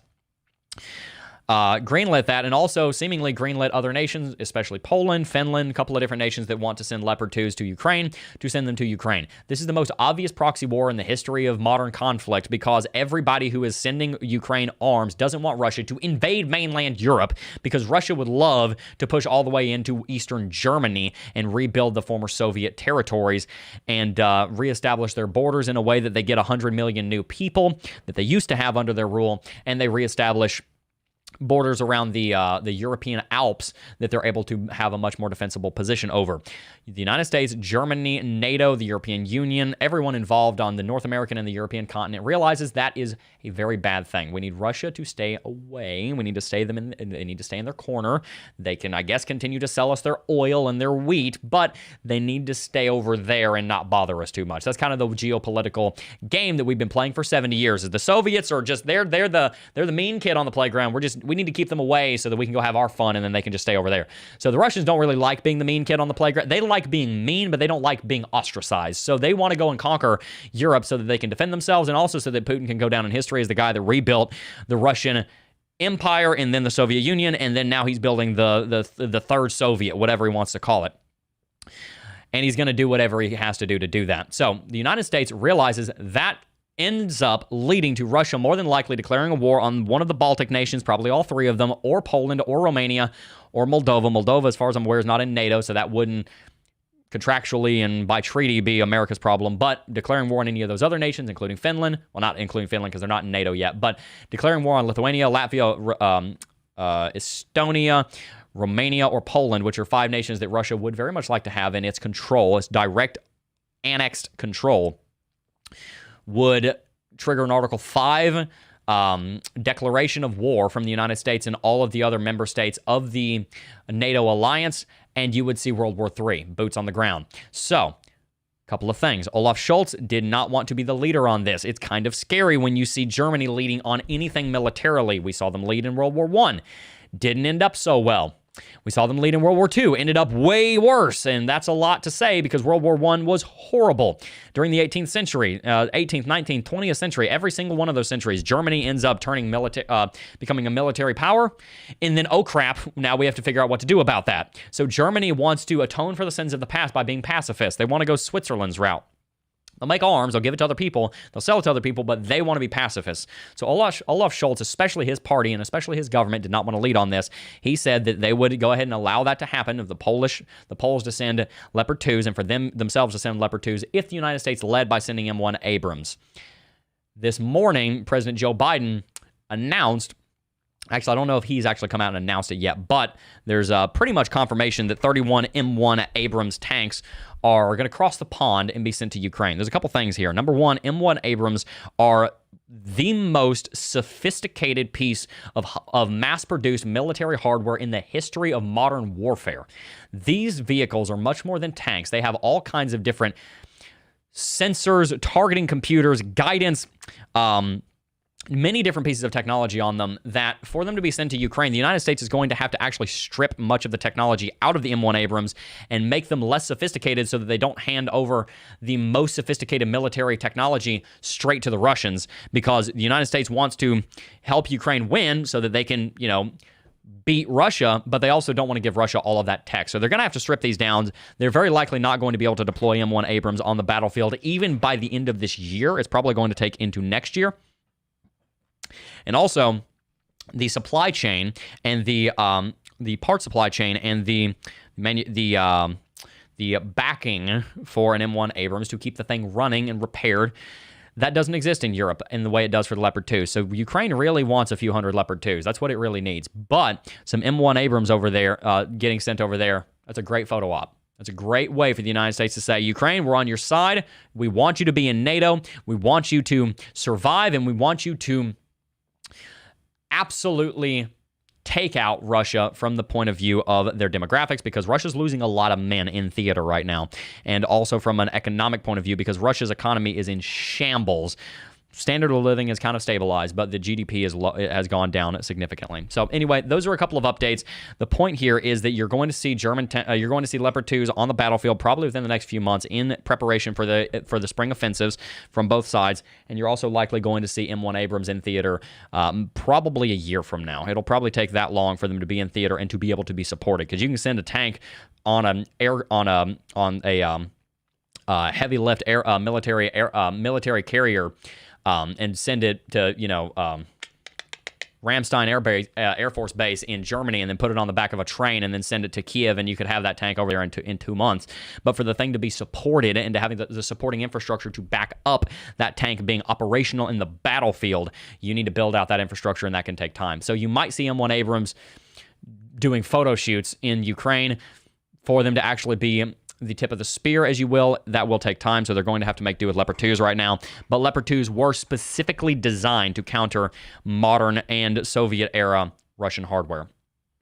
Speaker 2: greenlit that, and also seemingly greenlit other nations, especially Poland, Finland, a couple of different nations that want to send Leopard 2s to Ukraine, to send them to Ukraine. This is the most obvious proxy war in the history of modern conflict because everybody who is sending Ukraine arms doesn't want Russia to invade mainland Europe, because Russia would love to push all the way into Eastern Germany and rebuild the former Soviet territories and reestablish their borders in a way that they get 100 million new people that they used to have under their rule, and they reestablish borders around the European Alps that they're able to have a much more defensible position over. The United States, Germany, NATO, the European Union, everyone involved on the North American and the European continent realizes that is a very bad thing. We need Russia to stay away. We need to stay them in. They need to stay in their corner. They can, I guess, continue to sell us their oil and their wheat, but they need to stay over there and not bother us too much. That's kind of the geopolitical game that we've been playing for 70 years. Is the Soviets are just they're the mean kid on the playground. We need to keep them away so that we can go have our fun, and then they can just stay over there. So the Russians don't really like being the mean kid on the playground. They like being mean, but they don't like being ostracized. So they want to go and conquer Europe so that they can defend themselves, and also so that Putin can go down in history as the guy that rebuilt the Russian Empire and then the Soviet Union, and then now he's building the third Soviet, whatever he wants to call it. And he's going to do whatever he has to do that. So the United States realizes that ends up leading to Russia more than likely declaring a war on one of the Baltic nations, probably all three of them, or Poland, or Romania, or Moldova. Moldova, as far as I'm aware, is not in NATO, so that wouldn't contractually and by treaty be America's problem, but declaring war on any of those other nations, including Finland, well, not including Finland because they're not in NATO yet, but declaring war on Lithuania, Latvia, Estonia, Romania, or Poland, which are 5 nations that Russia would very much like to have in its control, its direct annexed control, would trigger an Article 5 declaration of war from the United States and all of the other member states of the NATO alliance, and you would see World War III, boots on the ground. So, a couple of things. Olaf Scholz did not want to be the leader on this. It's kind of scary when you see Germany leading on anything militarily. We saw them lead in World War I. Didn't end up so well. We saw them lead in World War II, ended up way worse, and that's a lot to say because World War I was horrible. During the 18th century, 18th, 19th, 20th century, every single one of those centuries, Germany ends up becoming a military power, and then, oh crap, now we have to figure out what to do about that. So Germany wants to atone for the sins of the past by being pacifist. They want to go Switzerland's route. They'll make arms, they'll give it to other people, they'll sell it to other people, but they want to be pacifists. So Olaf Scholz, especially his party and especially his government, did not want to lead on this. He said that they would go ahead and allow that to happen, of the Poles to send Leopard 2s and for themselves to send Leopard 2s if the United States led by sending M1 Abrams. This morning, President Joe Biden announced, actually, I don't know if he's actually come out and announced it yet, but there's pretty much confirmation that 31 M1 Abrams tanks are going to cross the pond and be sent to Ukraine. There's a couple things here. Number one, M1 Abrams are the most sophisticated piece of mass-produced military hardware in the history of modern warfare. These vehicles are much more than tanks. They have all kinds of different sensors, targeting computers, guidance, many different pieces of technology on them that for them to be sent to Ukraine, the United States is going to have to actually strip much of the technology out of the M1 Abrams and make them less sophisticated so that they don't hand over the most sophisticated military technology straight to the Russians, because the United States wants to help Ukraine win so that they can, beat Russia, but they also don't want to give Russia all of that tech. So they're going to have to strip these down. They're very likely not going to be able to deploy M1 Abrams on the battlefield even by the end of this year. It's probably going to take into next year. And also, the supply chain and the part supply chain and the backing for an M1 Abrams to keep the thing running and repaired, that doesn't exist in Europe in the way it does for the Leopard 2. So Ukraine really wants a few hundred Leopard 2s. That's what it really needs. But some M1 Abrams over there getting sent over there, that's a great photo op. That's a great way for the United States to say, Ukraine, we're on your side. We want you to be in NATO. We want you to survive, and we want you to absolutely take out Russia from the point of view of their demographics, because Russia's losing a lot of men in theater right now, and also from an economic point of view because Russia's economy is in shambles. standard of living is kind of stabilized, but the GDP has gone down significantly. So anyway, those are a couple of updates. The point here is that you're going to see you're going to see Leopard 2s on the battlefield probably within the next few months in preparation for the spring offensives from both sides, and you're also likely going to see M1 Abrams in theater probably a year from now. It'll probably take that long for them to be in theater and to be able to be supported, because you can send a tank on a heavy lift military carrier and send it to Ramstein Air Force Base in Germany, and then put it on the back of a train and then send it to Kiev, and you could have that tank over there in 2 months. But for the thing to be supported and to having the supporting infrastructure to back up that tank being operational in the battlefield, you need to build out that infrastructure, and that can take time. So you might see M1 Abrams doing photo shoots in Ukraine. For them to actually be the tip of the spear, as you will, that will take time, so they're going to have to make do with Leopard 2s right now. But Leopard 2s were specifically designed to counter modern and Soviet-era Russian hardware.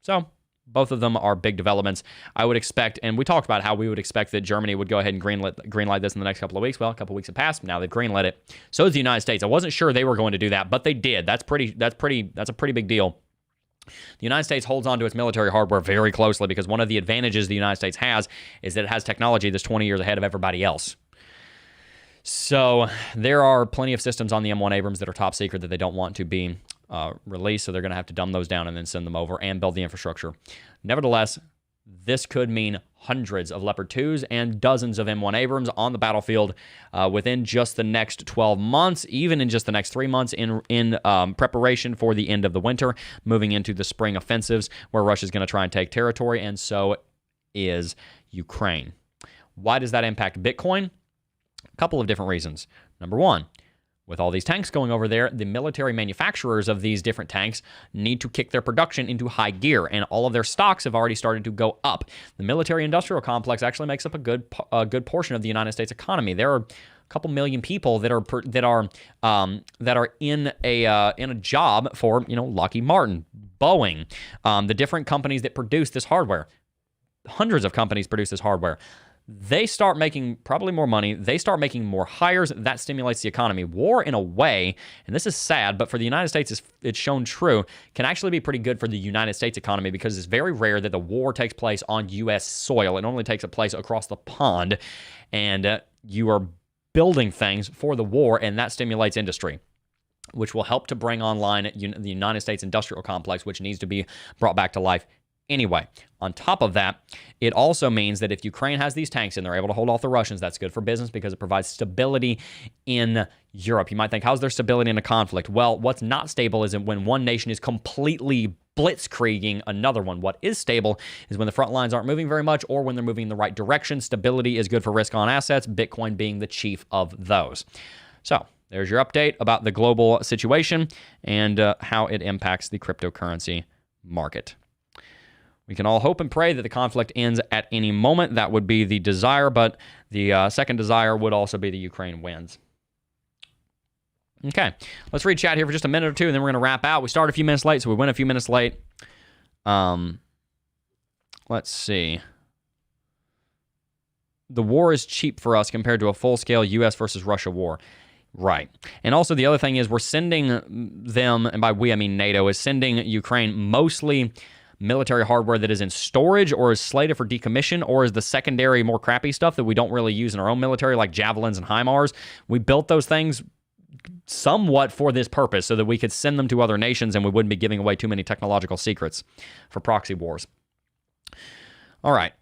Speaker 2: So both of them are big developments. I would expect, and we talked about how we would expect that Germany would go ahead and greenlight this in the next couple of weeks. Well, a couple of weeks have passed. Now they've greenlit it. So is the United States. I wasn't sure they were going to do that, but they did. That's a pretty big deal. The United States holds on to its military hardware very closely because one of the advantages the United States has is that it has technology that's 20 years ahead of everybody else. So there are plenty of systems on the M1 Abrams that are top secret that they don't want to be released, so they're going to have to dumb those down and then send them over and build the infrastructure. Nevertheless, this could mean hundreds of Leopard 2s and dozens of M1 Abrams on the battlefield within just the next 12 months, even in just the next 3 months in preparation for the end of the winter, moving into the spring offensives where Russia's going to try and take territory, and so is Ukraine. Why does that impact Bitcoin? A couple of different reasons. Number one, with all these tanks going over there, the military manufacturers of these different tanks need to kick their production into high gear, and all of their stocks have already started to go up. The military-industrial complex actually makes up a good portion of the United States economy. There are a couple million people that are in a job for Lockheed Martin, Boeing, the different companies that produce this hardware. Hundreds of companies produce this hardware. They start making probably more money. They start making more hires. That stimulates the economy. War, in a way, and this is sad, but for the United States, it's shown true, can actually be pretty good for the United States economy because it's very rare that the war takes place on U.S. soil. It only takes place across the pond, and you are building things for the war, and that stimulates industry, which will help to bring online the United States industrial complex, which needs to be brought back to life. Anyway, on top of that, it also means that if Ukraine has these tanks and they're able to hold off the Russians, that's good for business because it provides stability in Europe. You might think, how's there stability in a conflict? Well, what's not stable is when one nation is completely blitzkrieging another one. What is stable is when the front lines aren't moving very much or when they're moving in the right direction. Stability is good for risk on assets, Bitcoin being the chief of those. So there's your update about the global situation and how it impacts the cryptocurrency market. We can all hope and pray that the conflict ends at any moment. That would be the desire, but the second desire would also be the Ukraine wins. Okay, let's read chat here for just a minute or two, and then we're going to wrap out. We started a few minutes late, so we went a few minutes late. Let's see. The war is cheap for us compared to a full-scale U.S. versus Russia war. Right. And also the other thing is we're sending them, and by we I mean NATO, is sending Ukraine mostly military hardware that is in storage or is slated for decommission or is the secondary, more crappy stuff that we don't really use in our own military, like Javelins and HIMARS. We built those things somewhat for this purpose so that we could send them to other nations and we wouldn't be giving away too many technological secrets for proxy wars. All right.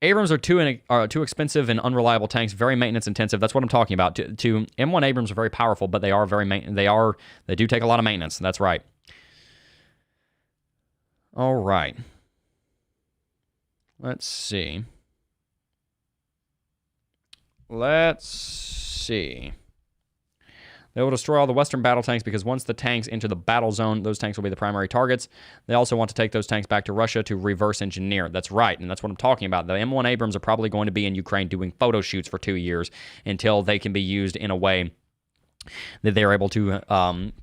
Speaker 2: Abrams are too expensive and unreliable tanks, very maintenance intensive. That's what I'm talking about. M1 Abrams are very powerful, but they do take a lot of maintenance. That's right. All right. Let's see. They will destroy all the Western battle tanks because once the tanks enter the battle zone, those tanks will be the primary targets. They also want to take those tanks back to Russia to reverse engineer. That's right, and that's what I'm talking about. The M1 Abrams are probably going to be in Ukraine doing photo shoots for 2 years until they can be used in a way that they're able to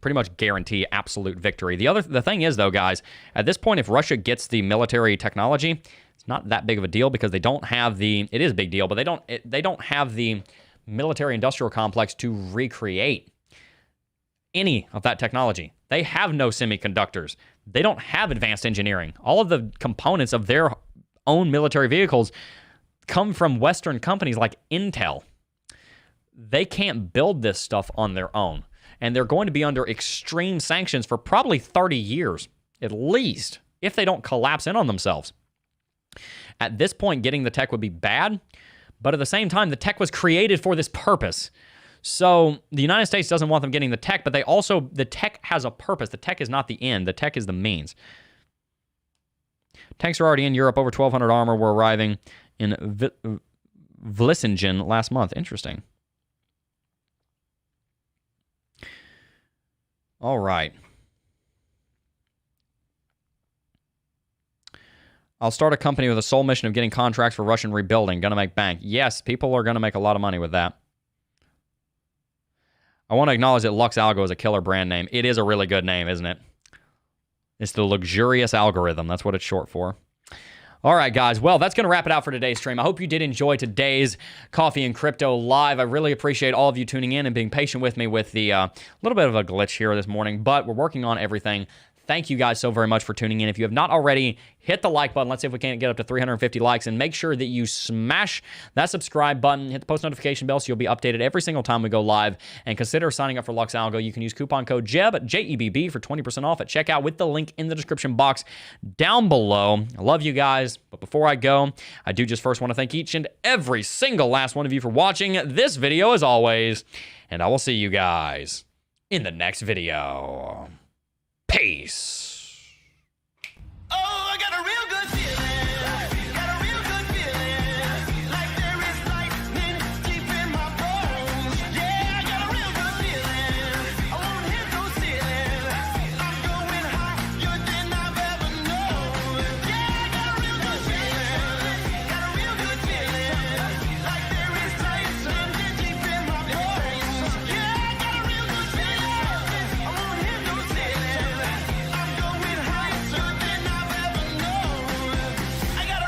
Speaker 2: pretty much guarantee absolute victory. The thing is, though, guys, at this point, if Russia gets the military technology, it's not that big of a deal because they don't have the. It is a big deal, but they don't have the military industrial complex to recreate any of that technology. They have no semiconductors. They don't have advanced engineering. All of the components of their own military vehicles come from Western companies like Intel. They can't build this stuff on their own. And they're going to be under extreme sanctions for probably 30 years, at least, if they don't collapse in on themselves. At this point, getting the tech would be bad, but at the same time, the tech was created for this purpose. So the United States doesn't want them getting the tech, but the tech has a purpose. The tech is not the end. The tech is the means. Tanks are already in Europe. Over 1,200 armor were arriving in Vlissingen last month. Interesting. All right. I'll start a company with a sole mission of getting contracts for Russian rebuilding. Gonna make bank. Yes, people are gonna make a lot of money with that. I want to acknowledge that Lux Algo is a killer brand name. It is a really good name, isn't it? It's the luxurious algorithm. That's what it's short for. All right, guys. Well, that's going to wrap it out for today's stream. I hope you did enjoy today's Coffee and Crypto Live. I really appreciate all of you tuning in and being patient with me with the little bit of a glitch here this morning, but we're working on everything. Thank you guys so very much for tuning in. If you have not already, hit the like button. Let's see if we can't get up to 350 likes. And make sure that you smash that subscribe button. Hit the post notification bell so you'll be updated every single time we go live. And consider signing up for Lux Algo. You can use coupon code Jebb, J-E-B-B, for 20% off at checkout with the link in the description box down below. I love you guys. But before I go, I do just first want to thank each and every single last one of you for watching this video as always. And I will see you guys in the next video. Peace.